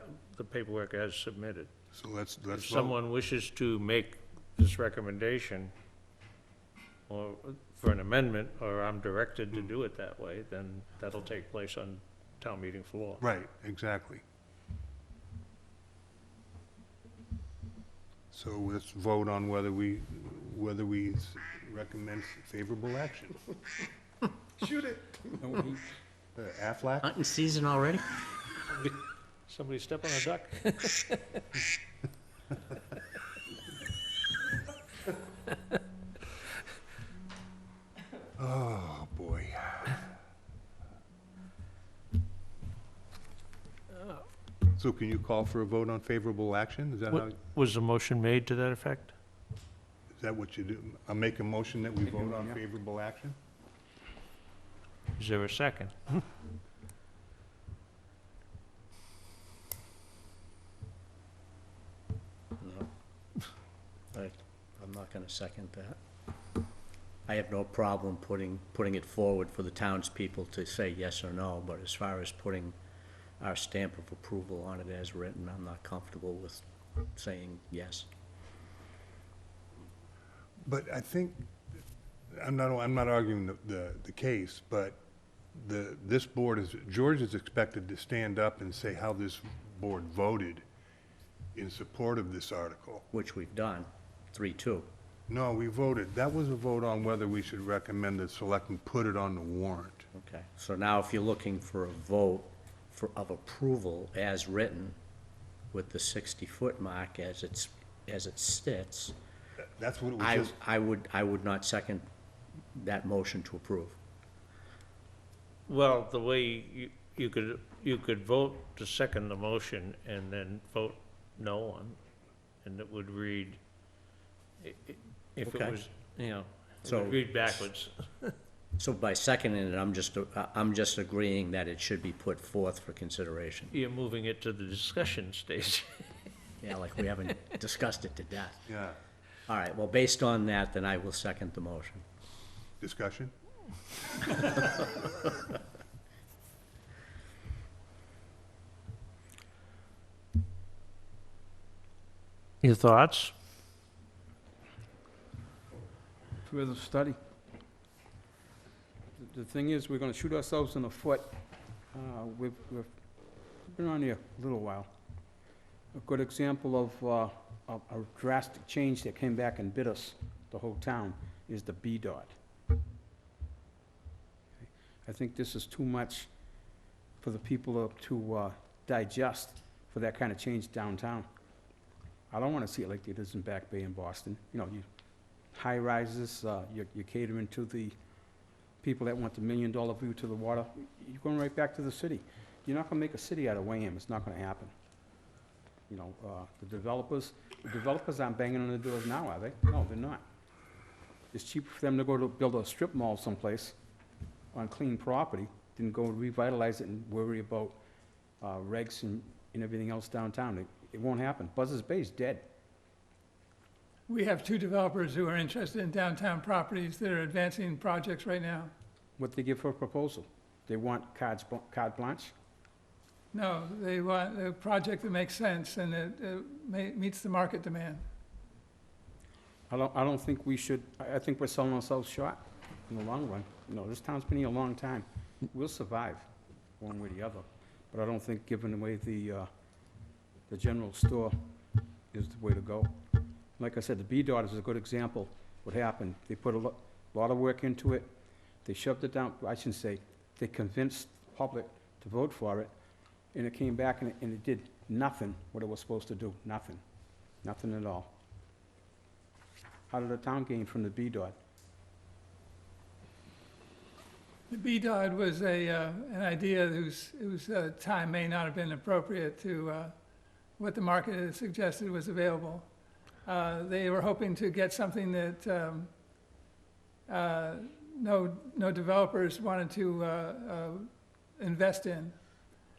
paperwork as submitted. so let's If vote. someone wishes to make this recommendation, or for an amendment, or I'm directed to do it that way, then that'll take place on town meeting floor. Right, exactly. So let's vote on whether we recommend favorable action. Shoot it. No, he- Aflac? Hunting season already? Somebody step on a duck? Oh, boy. So can you call for a vote on favorable action? Is that how, What- Was the motion made to that effect? is that what you do? I'll make a motion that we Make a vote mo- on yeah. favorable action? Is there a second? No. I'm not gonna second that. I have no problem putting it forward for the townspeople to say yes or no, but as far as putting our stamp of approval on it as written, I'm not comfortable with saying yes. But I think, I'm not arguing the case, but this board is, George is expected to stand up and say how this board voted in support of this article. Which we've done, 3-2. No, we voted, that was a vote on whether we should recommend the selectmen put it on the warrant. Okay, so now if you're looking for a vote of approval as written with the 60-foot mark as it sits, That's what it was just, I would not second that motion to approve. Well, the way you could vote to second the motion and then vote no on, and it would read, if it Okay. was, it So- would read backwards. So by seconding it, I'm just agreeing that it should be put forth for consideration. You're moving it to the discussion stage. Yeah, like we haven't discussed it to death. yeah, All right, well, based on that, then I will second the motion. discussion? Your thoughts? Further study. The thing is, we're gonna shoot ourselves in the foot. We've been on here a little while. A good example of a drastic change that came back and bit us, the whole town, is the B-Dot. I think this is too much for the people to digest for that kind of change downtown. I don't wanna see it like it is in Back Bay in Boston. You know, high rises, you're catering to the people that want the million-dollar view to the water. You're going right back to the city. You're not gonna make a city out of Wareham, it's not gonna happen. You know, the developers aren't banging on the doors now, are they? No, they're not. It's cheaper for them to go to build a strip mall someplace on clean property than go revitalize it and worry about regs and everything else downtown. It won't happen. Buzzards Bay's dead. We have two developers who are interested in downtown properties that are advancing projects right now. What they give for a proposal? They want carte blanche? No, they want a project that makes sense and that meets the market demand. I don't think we should, I think we're selling ourselves short in the long run. You know, this town's been here a long time. We'll survive, one way or the other. But I don't think giving away the general store is the way to go. Like I said, the B-Dot is a good example. What happened, they put a lot of work into it. They shoved it down, I shouldn't say, they convinced the public to vote for it, and it came back and it did nothing what it was supposed to do, nothing. Nothing at all. How did the town gain from the B-Dot? The B-Dot was an idea whose time may not have been appropriate to what the market had suggested was available. They were hoping to get something that no developers wanted to invest in.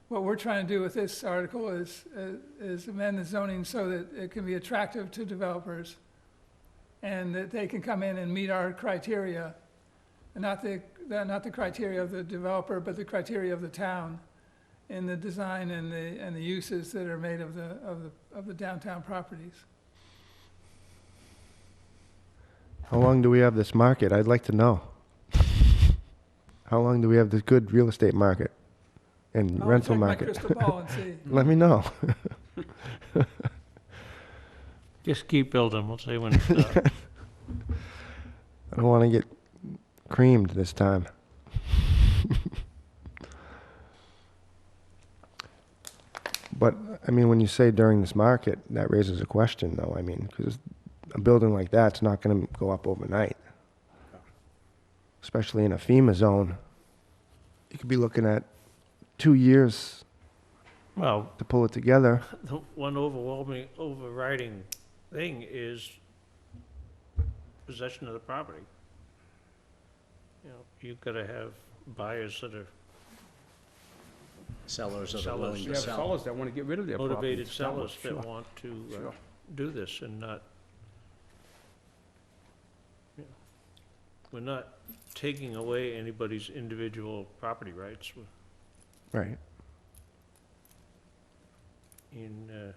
What we're trying to do with this article is amend the zoning so that it can be attractive to developers and that they can come in and meet our criteria, not the criteria of the developer, but the criteria of the town in the design and the uses that are made of the downtown properties. How long do we have this market? I'd like to know. How long do we have this good real estate market and rental market? I'll check my crystal ball and see. Let me know. Just keep building, we'll see when it's done. I don't want to get creamed this time. But, I mean, when you say during this market, that raises a question, though. I mean, because a building like that's not going to go up overnight. Especially in a FEMA zone. You could be looking at 2 years Well, to pull it together. the one overriding thing is possession of the property. You know, you've got to have buyers that are Sellers that are Sellers. willing We to have sell. sellers that want to get rid of their property. motivated sellers Sure. that want to Sure. do this and not, you know, we're not taking away anybody's individual property rights. Right. In,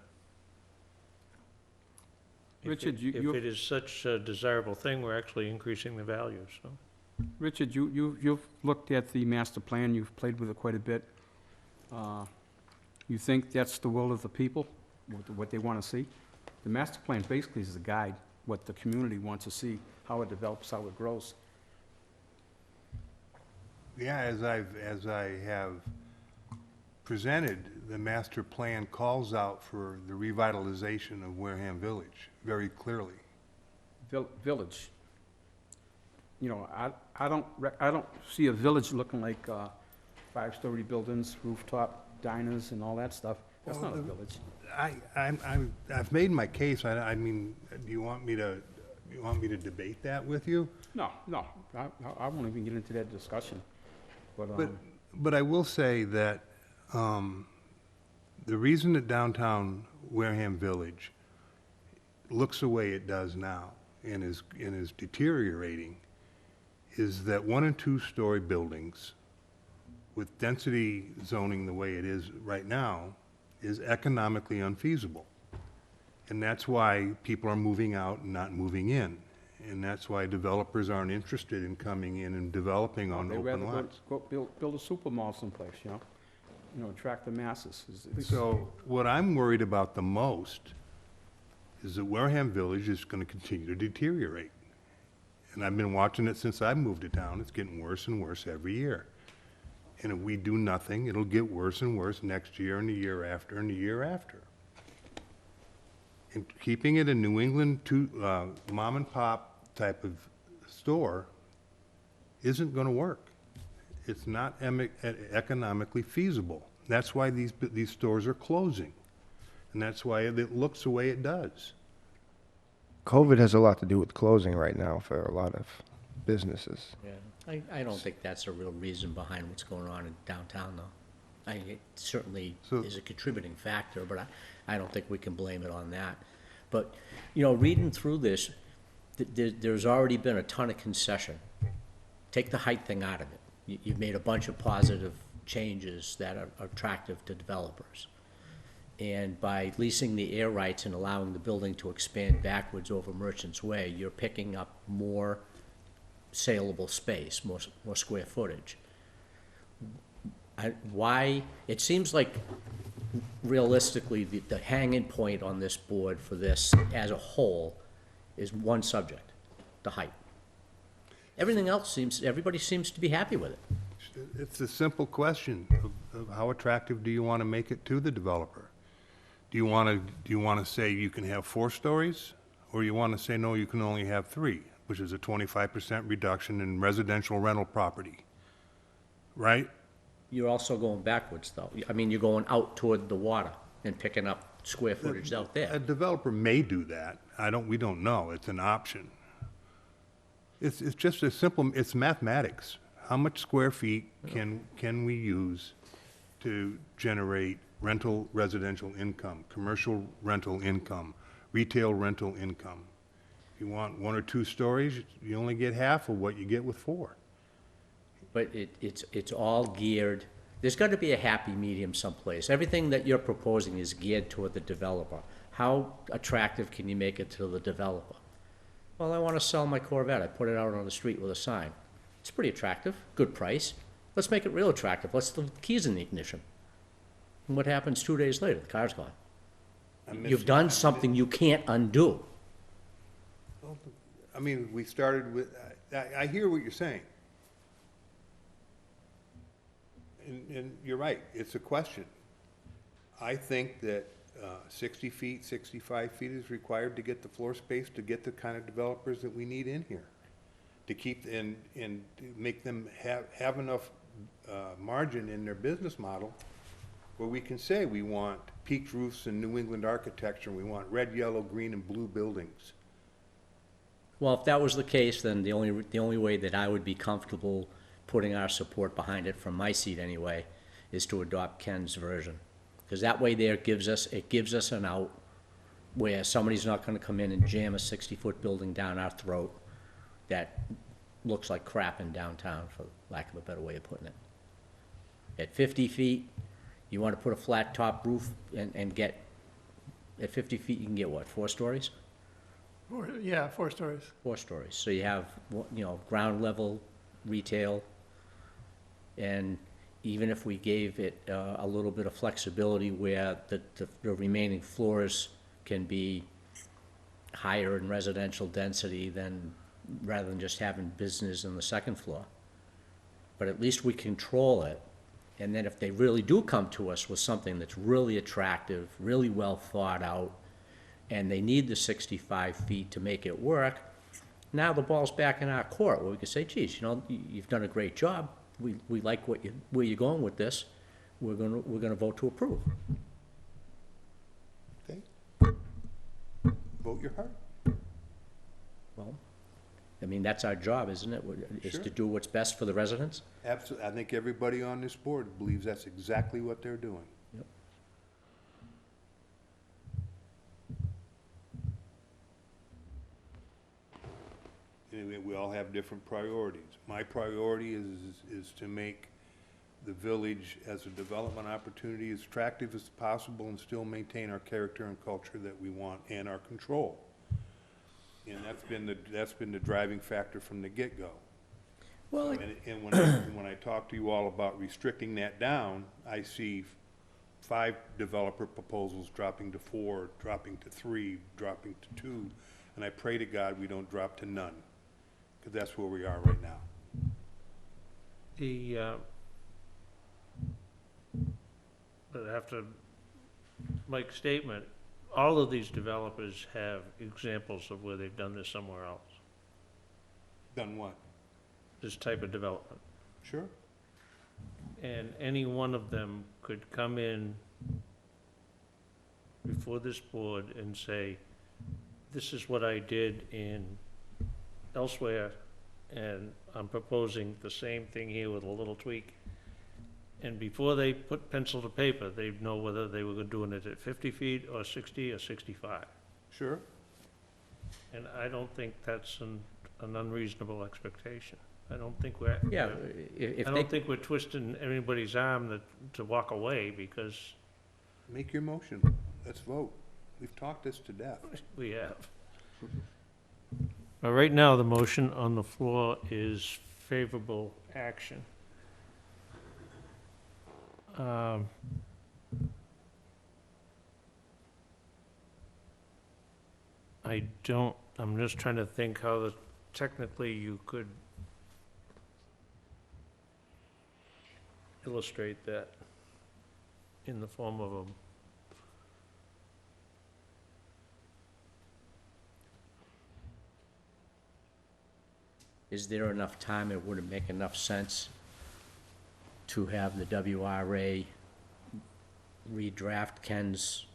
Richard, if you- it is such a desirable thing, we're actually increasing the value, so. Richard, you've looked at the master plan, you've played with it quite a bit. You think that's the will of the people, what they want to see? The master plan basically is a guide, what the community wants to see, how it develops, how it grows. Yeah, as I have presented, the master plan calls out for the revitalization of Wareham Village very clearly. Village. You know, I don't see a village looking like 5-story buildings, rooftop diners and all that stuff. That's not a village. I've made my case. I mean, do you want me to debate that with you? No, I won't even get into that discussion. But I will say that the reason that downtown Wareham Village looks the way it does now and is deteriorating is that 1- and 2-story buildings with density zoning the way it is right now is economically unfeasible. And that's why people are moving out and not moving in. And that's why developers aren't interested in coming in and developing on They'd open rather lots. go build a super mall someplace, you know, attract the masses. So what I'm worried about the most is that Wareham Village is going to continue to deteriorate. And I've been watching it since I moved to town. It's getting worse and worse every year. And if we do nothing, it'll get worse and worse next year and the year after and the year after. And keeping it a New England mom and pop type of store isn't going to work. It's not economically feasible. That's why these stores are closing. And that's why it looks the way it does. COVID has a lot to do with closing right now for a lot of businesses. Yeah, I don't think that's a real reason behind what's going on in downtown, though. It certainly So- is a contributing factor, but I don't think we can blame it on that. But, you know, reading through this, there's already been a ton of concession. Take the height thing out of it. You've made a bunch of positive changes that are attractive to developers. And by leasing the air rights and allowing the building to expand backwards over Merchant's Way, you're picking up more saleable space, more square footage. Why, it seems like realistically, the hanging point on this board for this as a whole is one subject, the height. Everything else everybody seems to be happy with it. It's a simple question of how attractive do you want to make it to the developer? Do you want to say you can have 4 stories? Or you want to say, no, you can only have 3, which is a 25% reduction in residential rental property, right? You're also going backwards, though. I mean, you're going out toward the water and picking up square footage out A there. developer may do that. We don't know. It's an option. It's just as simple, it's mathematics. How much square feet can we use to generate rental residential income, commercial rental income, retail rental income? If you want 1 or 2 stories, you only get half of what you get with 4. But it's all geared, there's got to be a happy medium someplace. Everything that you're proposing is geared toward the developer. How attractive can you make it to the developer? Well, I want to sell my Corvette. I put it out on the street with a sign. It's pretty attractive, good price. Let's make it real attractive. Let's put the keys in the ignition. And what happens 2 days later? The car's gone. You've done something you can't undo. I mean, we started with, I hear what you're saying. And you're right, it's a question. I think that 60 feet, 65 feet is required to get the floor space, to get the kind of developers that we need in here. To keep, and to make them have enough margin in their business model where we can say we want peaked roofs and New England architecture, we want red, yellow, green, and blue buildings. Well, if that was the case, then the only way that I would be comfortable putting our support behind it, from my seat anyway, is to adopt Ken's version. Because that way there gives us an out where somebody's not gonna come in and jam a 60-foot building down our throat that looks like crap in downtown, for lack of a better way of putting it. At 50 feet, you wanna put a flat top roof and get, at 50 feet, you can get what, 4 stories? Yeah, 4 stories. 4 stories. So you have, you know, ground level retail, and even if we gave it a little bit of flexibility where the remaining floors can be higher in residential density than, rather than just having business in the second floor. But at least we control it, and then if they really do come to us with something that's really attractive, really well thought out, and they need the 65 feet to make it work, now the ball's back in our court, where we can say, geez, you know, you've done a great job. We like where you're going with this. We're gonna vote to approve. Okay? Vote your heart. Well, I mean, that's our job, isn't it? Is to Sure. do what's best for the residents? Absolutely. I think everybody on this board believes that's exactly what they're doing. Yep. Anyway, we all have different priorities. My priority is to make the village as a development opportunity as attractive as possible and still maintain our character and culture that we want and our control. And that's been the driving factor from the get-go. Well, And when I talk to you all about restricting that down, I see 5 developer proposals dropping to 4, dropping to 3, dropping to 2, and I pray to God we don't drop to none, because that's where we are right now. I have to make a statement, all of these developers have examples of where they've done this somewhere else, Done what? this type of development. Sure. And any one of them could come in before this board and say, this is what I did in elsewhere, and I'm proposing the same thing here with a little tweak. And before they put pencil to paper, they'd know whether they were doing it at 50 feet or 60 or 65. Sure. And I don't think that's an unreasonable expectation. I don't think we're, Yeah, I if they, don't think we're twisting anybody's arm to walk away, because Make your motion. Let's vote. We've talked this to death. we have. Right now, the motion on the floor is favorable action. I'm just trying to think how technically you could illustrate that in the form of a, is there enough time, it wouldn't make enough sense to have the WRA redraft Ken's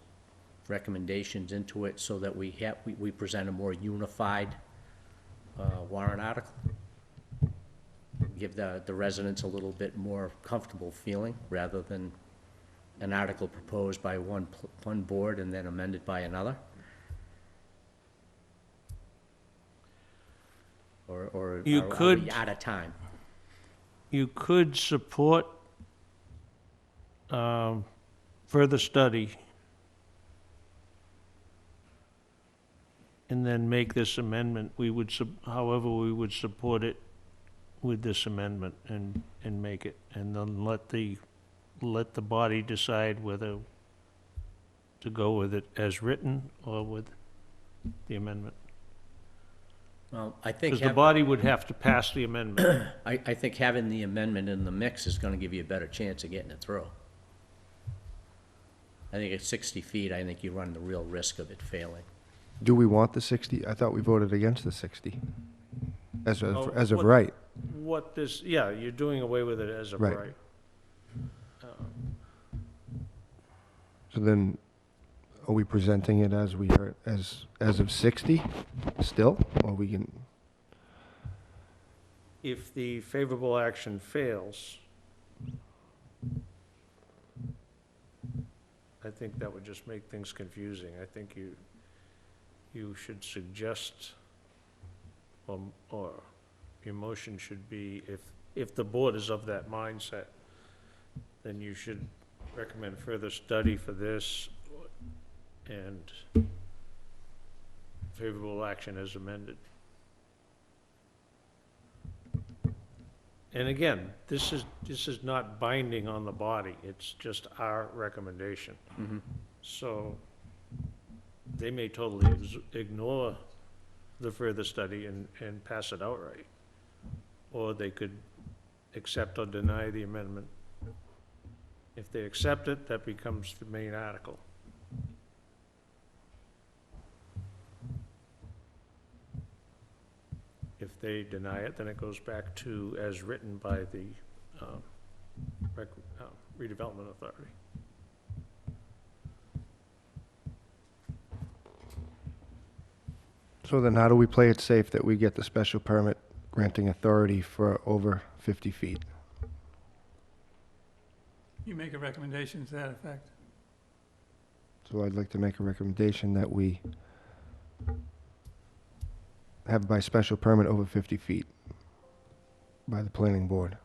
recommendations into it so that we present a more unified warrant article? Give the residents a little bit more comfortable feeling, rather than an article proposed by one board and then amended by another? Or You are we could- out of time? you could support further study and then make this amendment. However, we would support it with this amendment and make it, and then let the body decide whether to go with it as written or with the amendment. Well, I think, Because the body would have to pass the amendment. I think having the amendment in the mix is gonna give you a better chance of getting it through. I think at 60 feet, I think you run the real risk of it failing. Do we want the 60? I thought we voted against the 60 as Oh, of what- right. You're doing away with it as a Right. right. So then, are we presenting it as we are, as of 60 still? Or we can, If the favorable action fails, I think that would just make things confusing. I think you should suggest, or your motion should be, if the board is of that mindset, then you should recommend further study for this and favorable action as amended. And again, this is not binding on the body, it's just our recommendation. So they may totally ignore the further study and pass it outright. Or they could accept or deny the amendment. If they accept it, that becomes the main article. If they deny it, then it goes back to as written by the redevelopment authority. so then how do we play it safe that we get the special permit granting authority for over 50 feet? You make a recommendation to that effect. So I'd like to make a recommendation that we have by special permit over 50 feet by the planning board.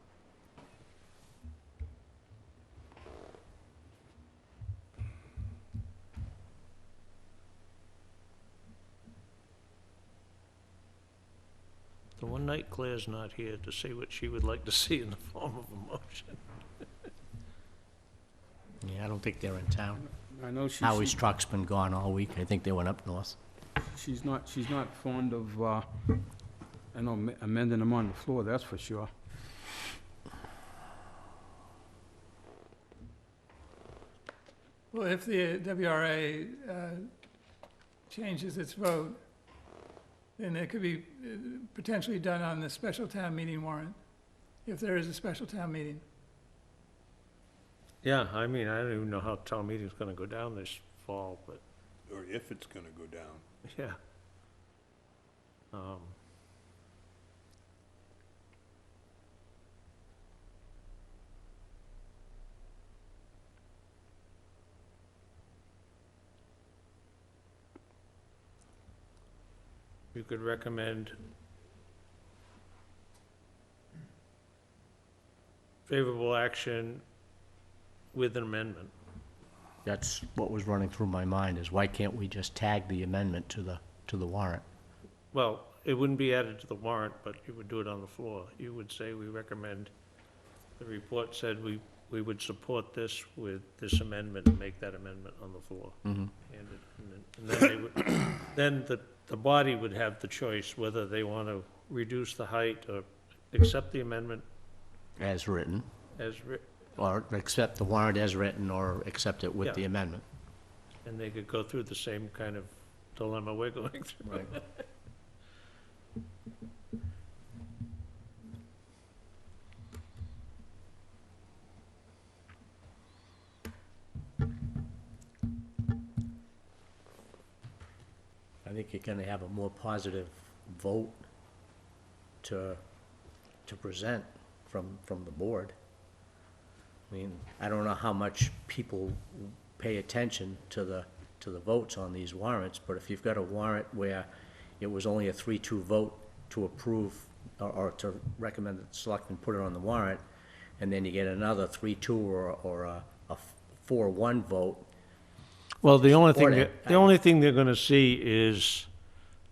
The one night Claire's not here to say what she would like to see in the form of a motion. Yeah, I don't think they're in town. I know Howie's truck's been gone all week. I think they went up north. she's not fond of, I know, amending them on the floor, that's for sure. Well, if the WRA changes its vote, then it could be potentially done on the special town meeting warrant, if there is a special town meeting. Yeah, I mean, I don't even know how town meeting's gonna go down this fall, but, Or if it's gonna go down. yeah. You could recommend favorable action with an amendment. That's what was running through my mind, is why can't we just tag the amendment to the warrant? Well, it wouldn't be added to the warrant, but you would do it on the floor. You would say, we recommend, the report said we would support this with this amendment and make that amendment on the floor. Mm-hmm. And then they would, then the body would have the choice whether they want to reduce the height or accept the amendment As written, as or accept the warrant as written, or accept it with Yeah. the amendment. and they could go through the same kind of dilemma we're going through. Right. I think you're gonna have a more positive vote to present from the board. I mean, I don't know how much people pay attention to the votes on these warrants, but if you've got a warrant where it was only a 3-2 vote to approve, or to recommend that the selectmen put it on the warrant, and then you get another 3-2 or a 4-1 vote, Well, the only thing, Support it. the only thing they're gonna see is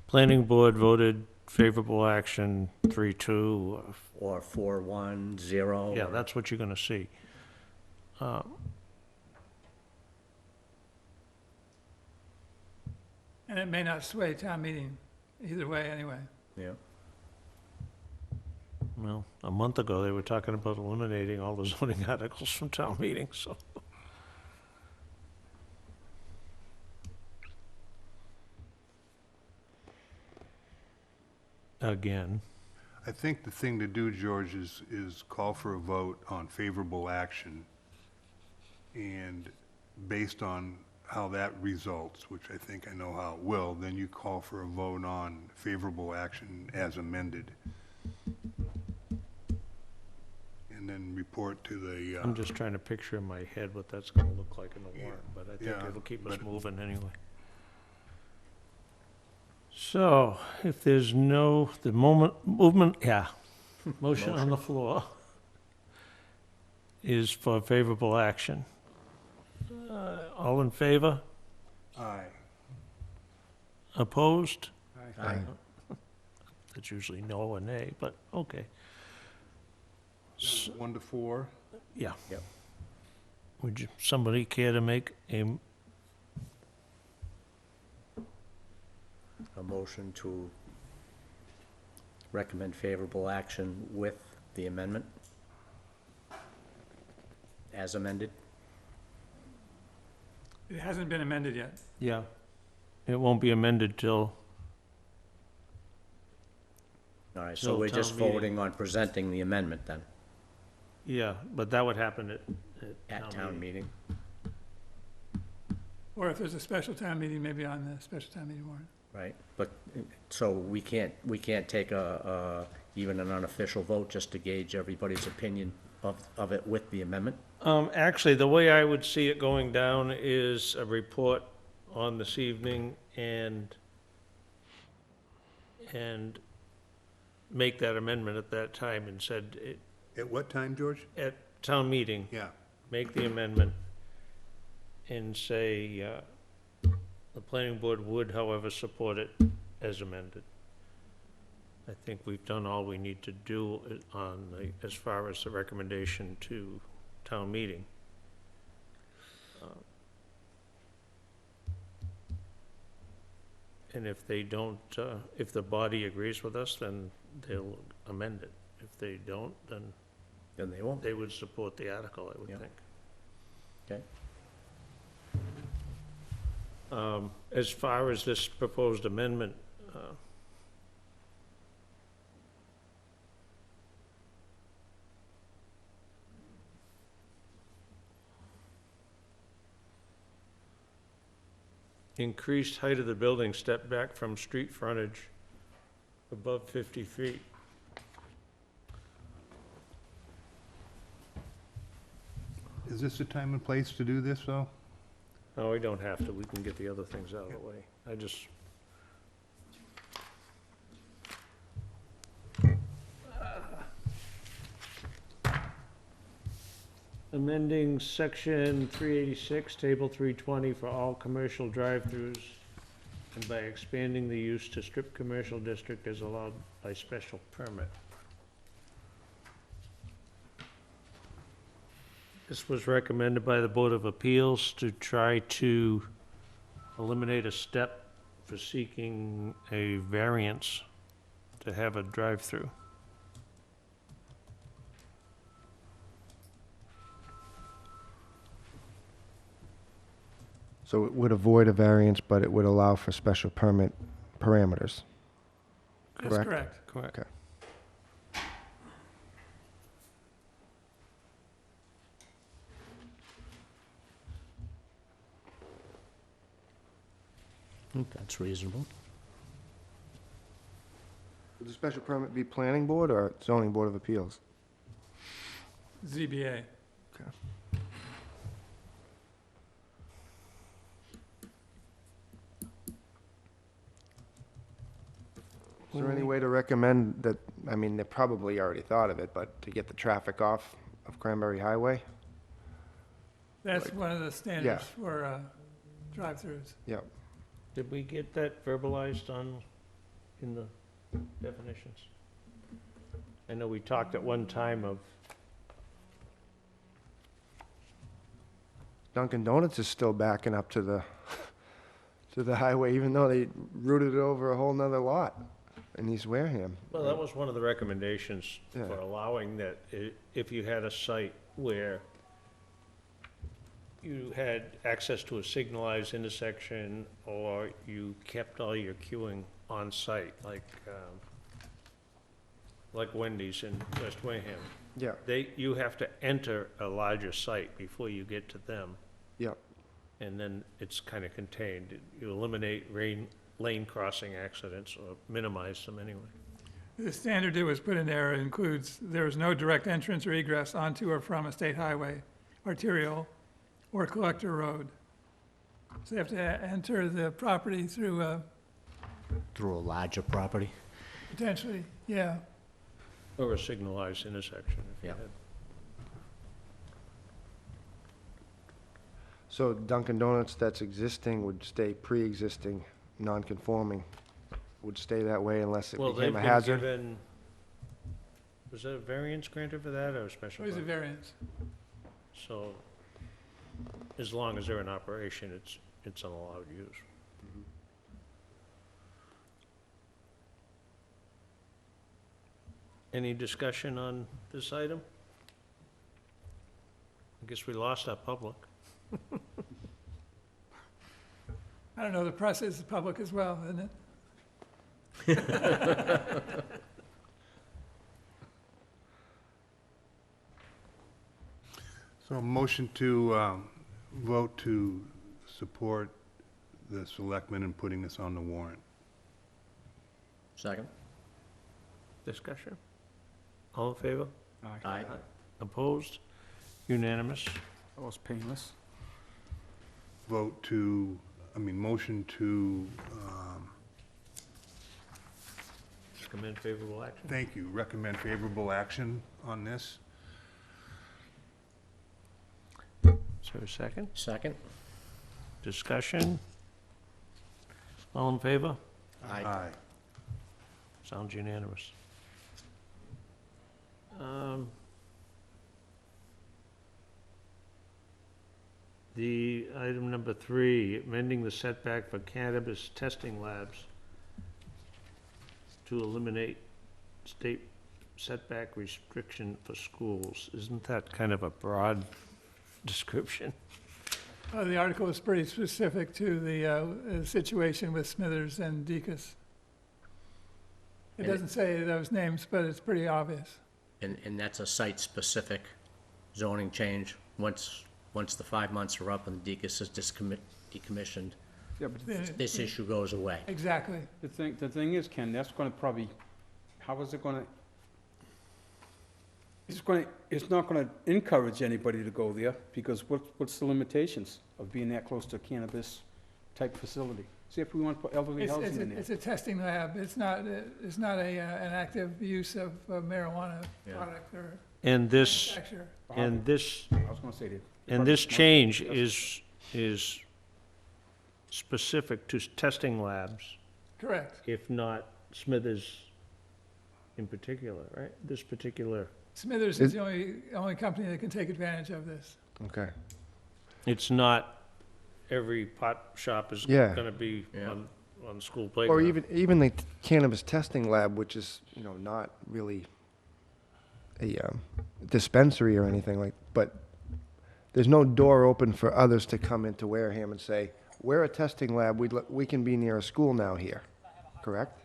planning board voted favorable action 3-2. or 4-1, 0. Yeah, that's what you're gonna see. And it may not sway town meeting either way anyway. Yeah. Well, a month ago, they were talking about eliminating all the zoning articles from town meetings, so. Again, I think the thing to do, George, is call for a vote on favorable action. And based on how that results, which I think I know how it will, then you call for a vote on favorable action as amended. And then report to the, I'm just trying to picture in my head what that's gonna look like in the Yeah, warrant, but I think yeah, it'll keep us but- moving anyway. So, if there's no, the movement, yeah, motion on the floor is for favorable action. All in favor? aye. Opposed? Aye. That's usually no or nay, but okay. 1 to 4. Yeah. Yep. Would somebody care to make A motion to recommend favorable action with the amendment as amended? It hasn't been amended yet. yeah, it won't be amended till, All right, so Till we're town just meeting. voting on presenting the amendment then, yeah, but that would happen at town meeting. Or if there's a special town meeting, maybe on the special town meeting warrant. Right, but, so we can't take even an unofficial vote just to gauge everybody's opinion of it with the amendment? Actually, the way I would see it going down is a report on this evening and make that amendment at that time and said, At what time, George? at town meeting, Yeah. make the amendment and say, the planning board would, however, support it as amended. I think we've done all we need to do on the, as far as the recommendation to town meeting. And if they don't, if the body agrees with us, then they'll amend it. If they don't, then Then they won't. they would support the article, I would Yep. think. Okay. As far as this proposed amendment, increased height of the building step back from street frontage above 50 feet. Is this the time and place to do this, though? No, we don't have to, we can get the other things out of the way. I just... Amending section 386, table 320 for all commercial drive-throughs, and by expanding the use to strip commercial district as allowed by special permit. This was recommended by the Board of Appeals to try to eliminate a step for seeking a variance to have a drive-through. So it would avoid a variance, but it would allow for special permit parameters. That's Correct. correct. Correct. Okay. That's reasonable. Would the special permit be planning board or zoning board of appeals? ZBA. Is there any way to recommend that, I mean, they probably already thought of it, but to get the traffic off of Cranberry Highway? That's one of the standards for drive-throughs. Yep. Did we get that verbalized in the definitions? I know we talked at one time of, Dunkin' Donuts is still backing up to the, to the highway, even though they routed it over a whole nother lot in East Wareham. well, that was one of the recommendations Yeah. for allowing that if you had a site where you had access to a signalized intersection or you kept all your queuing on site, like Wendy's in West Wareham. Yeah, You have to enter a larger site before you get to them. Yep. And then it's kind of contained. You eliminate lane crossing accidents or minimize them anyway. The standard that was put in there includes, there is no direct entrance or egress onto or from a state highway, arterial, or collector road. So you have to enter the property through, Through a larger property? potentially, yeah. Or a signalized intersection if you Yeah. had. so Dunkin' Donuts that's existing would stay pre-existing, non-conforming, would stay that way unless it Well, they've became a been hazard? given, was that a variance granted for that or a special Always a permit? variance. So, as long as they're in operation, it's an allowed use. Any discussion on this item? I guess we lost our public. I don't know, the process is public as well, isn't it? So a motion to vote to support the selectmen in putting this on the warrant. Second? Discussion? All in favor? Aye. Opposed? Unanimous? That was painless. Vote to, motion to, Recommend favorable action? thank you, recommend favorable action on this. Is there a second? Second? Discussion? All in favor? Aye. Sounds unanimous. The item number 3, amending the setback for cannabis testing labs to eliminate state setback restriction for schools. Isn't that kind of a broad description? The article is pretty specific to the situation with Smithers and Deacon's. It And doesn't say those names, but it's pretty obvious. And that's a site-specific zoning change. Once the 5 months are up and Deacon's is decommissioned, Yeah, but then it- This issue goes away. Exactly. the thing is, Ken, that's gonna probably, how is it gonna, it's not gonna encourage anybody to go there, because what's the limitations of being that close to a cannabis-type facility? See if we want to put elderly housing in there. It's a testing lab. It's not an active use of marijuana Yeah. product or And this, manufacture. and this, I was gonna say that. and this change is specific to testing labs, Correct. if not Smithers in particular, right? This particular, Smithers is the only company that can take advantage of this. Okay. it's not every pot shop is Yeah. gonna be Yeah. on the school playground. Or even the cannabis testing lab, which is, not really a dispensary or anything but there's no door open for others to come into Wareham and say, we're a testing lab, we can be near a school now here, correct?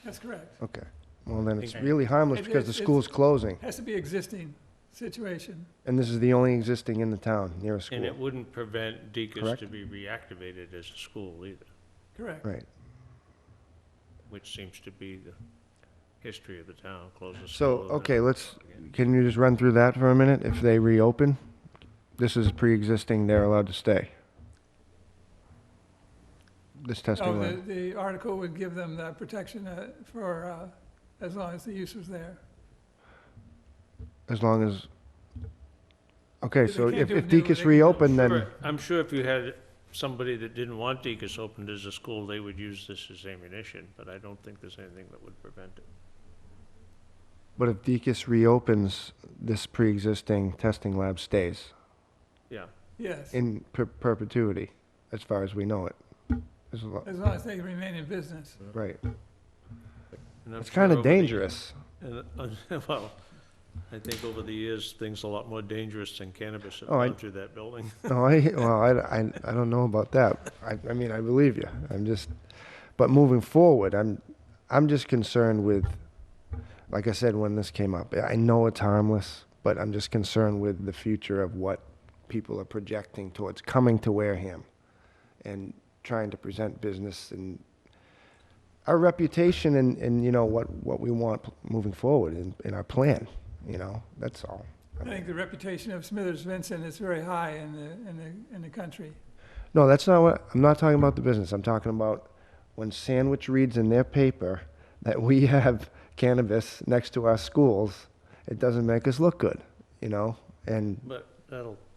That's correct. Okay. Well, then it's Okay. really harmless It- because the it's- school's closing, It has to be existing situation. and this is the only existing in the town near a And it school. wouldn't prevent Deacon's Correct. to be reactivated as a school either, Correct. Right. which seems to be the history of the town, close the So, school. and okay, then- can you just run through that for a minute? If they reopen, this is pre-existing, they're allowed to stay. This testing Oh, lab. the article would give them the protection for, as long as the use was there. As long as, okay, They so can't if do it new, Deacon's they can do- reopened, then, Sure, I'm sure if you had somebody that didn't want Deacon's opened as a school, they would use this as ammunition, but I don't think there's anything that would prevent it. but if Deacon's reopens, this pre-existing testing lab stays Yeah, Yes, in perpetuity, as far as we know it. as long as they remain in business. Right. and I'm It's sure kind of over the- dangerous. and, well, I think over the years, things a lot more dangerous than cannabis have Oh, I- gone through that building. No, I don't know about that. I mean, I believe you. But moving forward, I'm just concerned with, like I said, when this came up, I know it's harmless, but I'm just concerned with the future of what people are projecting towards coming to Wareham and trying to present business and our reputation and what we want moving forward in our plan, that's all. I think the reputation of Smithers Vincent is very high in the country. No, that's not what, I'm not talking about the business. I'm talking about when Sandwich reads in their paper that we have cannabis next to our schools, it doesn't make us look good, and But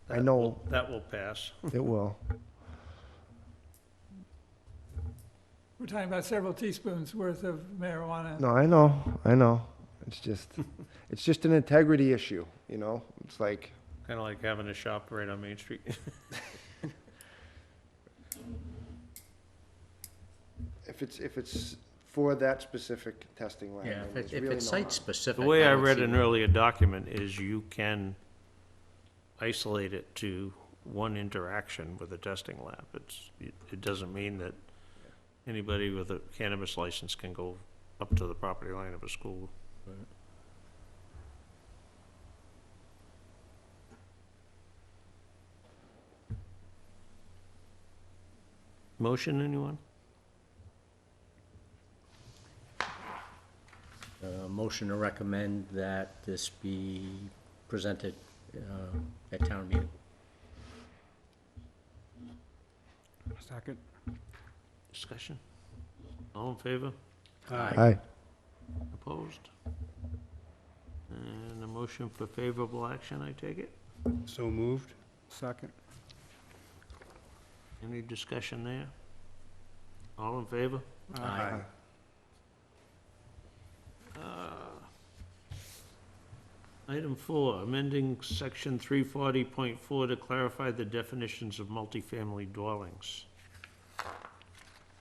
I know that will pass. it will. We're talking about several teaspoons worth of marijuana. No, I know. It's just an integrity issue, It's like, Kind of like having a shop right on Main Street. if it's for that specific testing lab. Yeah, then if there's it's, if really it's no site harm. specific. The way I don't read see an why- earlier document is you can isolate it to one interaction with a testing lab. It doesn't mean that anybody with a cannabis license can go up to the property line of a school. Motion, anyone? Motion to recommend that this be presented at town meeting. Second. Discussion? All in favor? Aye. Opposed? And a motion for favorable action, I take it? So moved. Second. Any discussion there? All in favor? Aye. Item 4, amending section 340.4 to clarify the definitions of multifamily dwellings.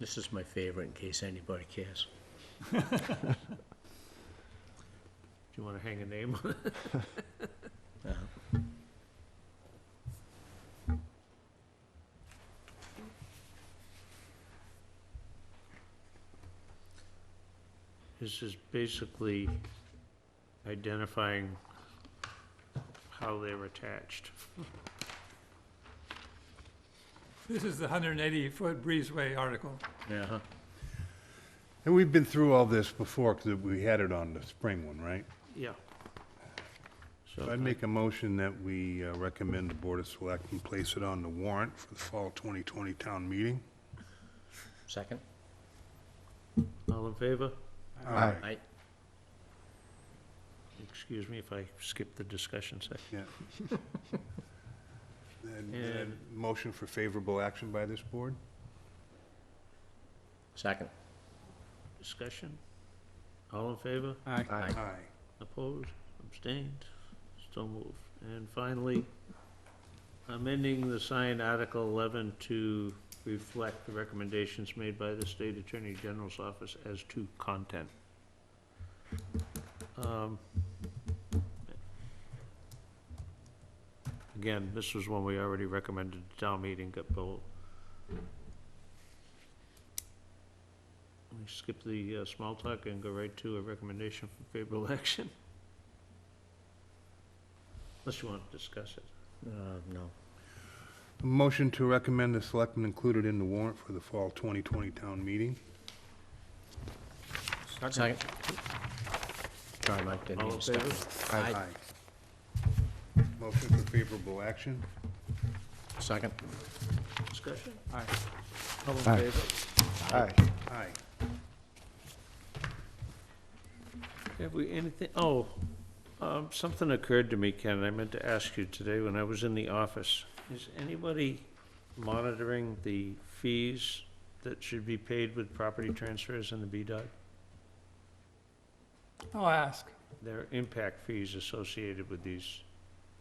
This is my favorite in case anybody cares. Do you want to hang a name on it? This is basically identifying how they're attached. This is the 180-foot breezeway article. Yeah. And we've been through all this before, because we had it on the spring one, right? Yeah. So I'd make a motion that we recommend the Board of Selectmen place it on the warrant for the fall 2020 town meeting. Second? All in favor? Aye. Aye. Excuse me if I skipped the discussion section. Yeah. And motion for favorable action by this board? Second? Discussion? All in favor? Aye. Aye. Opposed? Abstained? So moved. And finally, amending the sign Article 11 to reflect the recommendations made by the State Attorney General's office as to content. Again, this was one we already recommended at town meeting, got pulled. Let me skip the small talk and go right to a recommendation for favorable action. Unless you want to discuss it. No. A motion to recommend the selectmen included in the warrant for the fall 2020 town meeting. Second? Sorry, Mike, didn't All mean in to step favor? in. Aye. Motion for favorable action. Second? Discussion? Aye. All in Aye. favor? Aye. Aye. Have we anything, something occurred to me, Ken, I meant to ask you today when I was in the office. Is anybody monitoring the fees that should be paid with property transfers in the BDOT? I'll ask. There are impact fees associated with these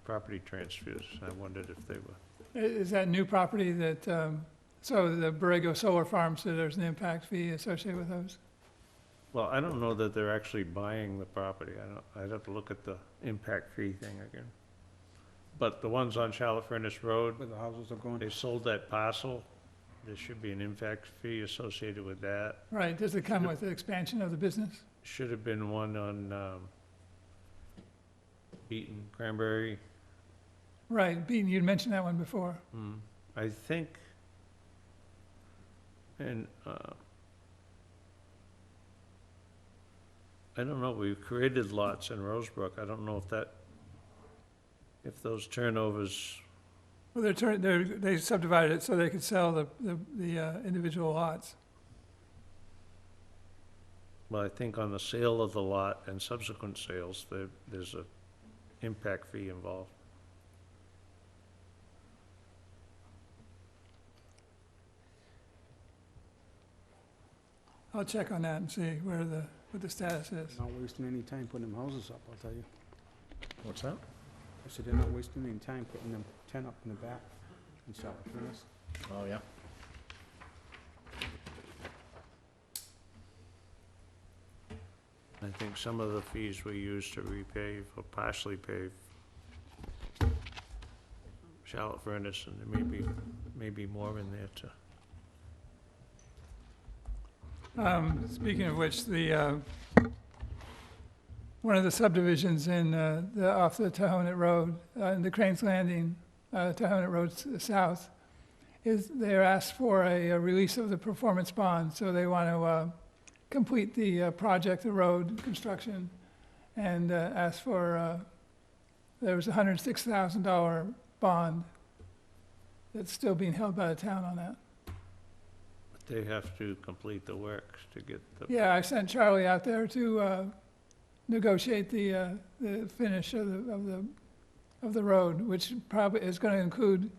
property transfers. I wondered if they were. Is that new property that, so the Borrego Solar Farm, so there's an impact fee associated with those? Well, I don't know that they're actually buying the property. I'd have to look at the impact fee thing again. But the ones on Charlotte Furnace Road, Where the houses are going. they sold that parcel. There should be an impact fee associated with that. Right, does it come with the expansion of the business? Should have been one on, Beaton Cranberry. Right, Beaton, you'd mentioned that one before. I think, and, I don't know, we've created lots in Rosebrook. I don't know if those turnovers, Well, they subdivided it so they could sell the individual lots. well, I think on the sale of the lot and subsequent sales, there's a impact fee involved. I'll check on that and see what the status is. Not wasting any time putting them houses up, I'll tell you. What's that? I said they're not wasting any time putting them tent up in the back in Charlotte Furnace. Oh, yeah. I think some of the fees we used to repave or partially pave Charlotte Furnace, and there may be more in there too. Speaking of which, one of the subdivisions off the Tahonet Road, in the Cranes Landing, Tahonet Road South, they're asked for a release of the performance bond, so they want to complete the project, the road construction, and ask for, there was a $106,000 bond that's still being held by the town on that. But they have to complete the work to get the, Yeah, I sent Charlie out there to negotiate the finish of the road, which probably is going to include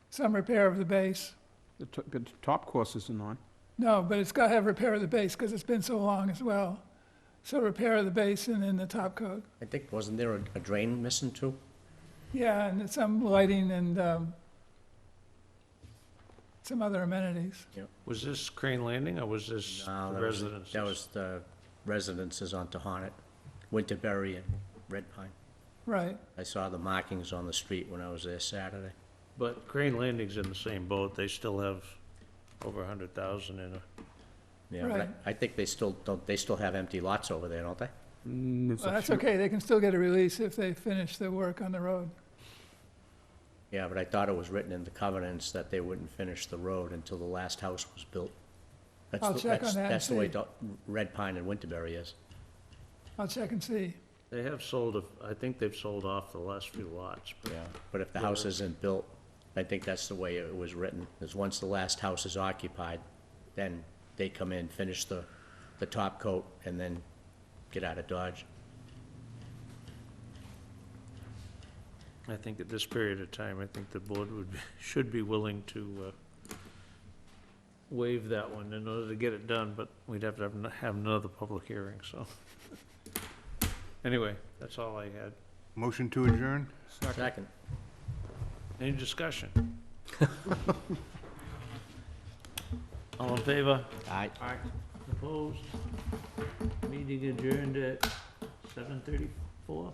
some repair of the base. The top course isn't on. No, but it's got to have repair of the base because it's been so long as well. So repair of the base and then the top coat. I think, wasn't there a drain missing too? Yeah, and some lighting and some other amenities. was this Crane Landing or was this No, the that was- residences? That was the residences on Tahonet, Winterberry and Red Pine. Right. I saw the markings on the street when I was there Saturday. But Crane Landing's in the same boat. They still have over 100,000 in it. Yeah, but Right. I think they still have empty lots over there, don't they? It's Well, a that's few- okay. They can still get a release if they finish the work on the road. Yeah, but I thought it was written in the covenants that they wouldn't finish the road until the last house was built. That's I'll the- check that's- on that and That's the way see. Red Pine and Winterberry is. I'll check and see. They have sold, I think they've sold off the last few lots, but Yeah, but if the house isn't built, I think that's the way it was written, is once the last house is occupied, then they come in, finish the top coat, and then get out of Dodge. I think at this period of time, I think the board should be willing to waive that one in order to get it done, but we'd have to have another public hearing, so. Anyway, that's all I had. Motion to adjourn? Second. Any discussion? All in favor? Aye. Opposed? Meeting adjourned at 7:34.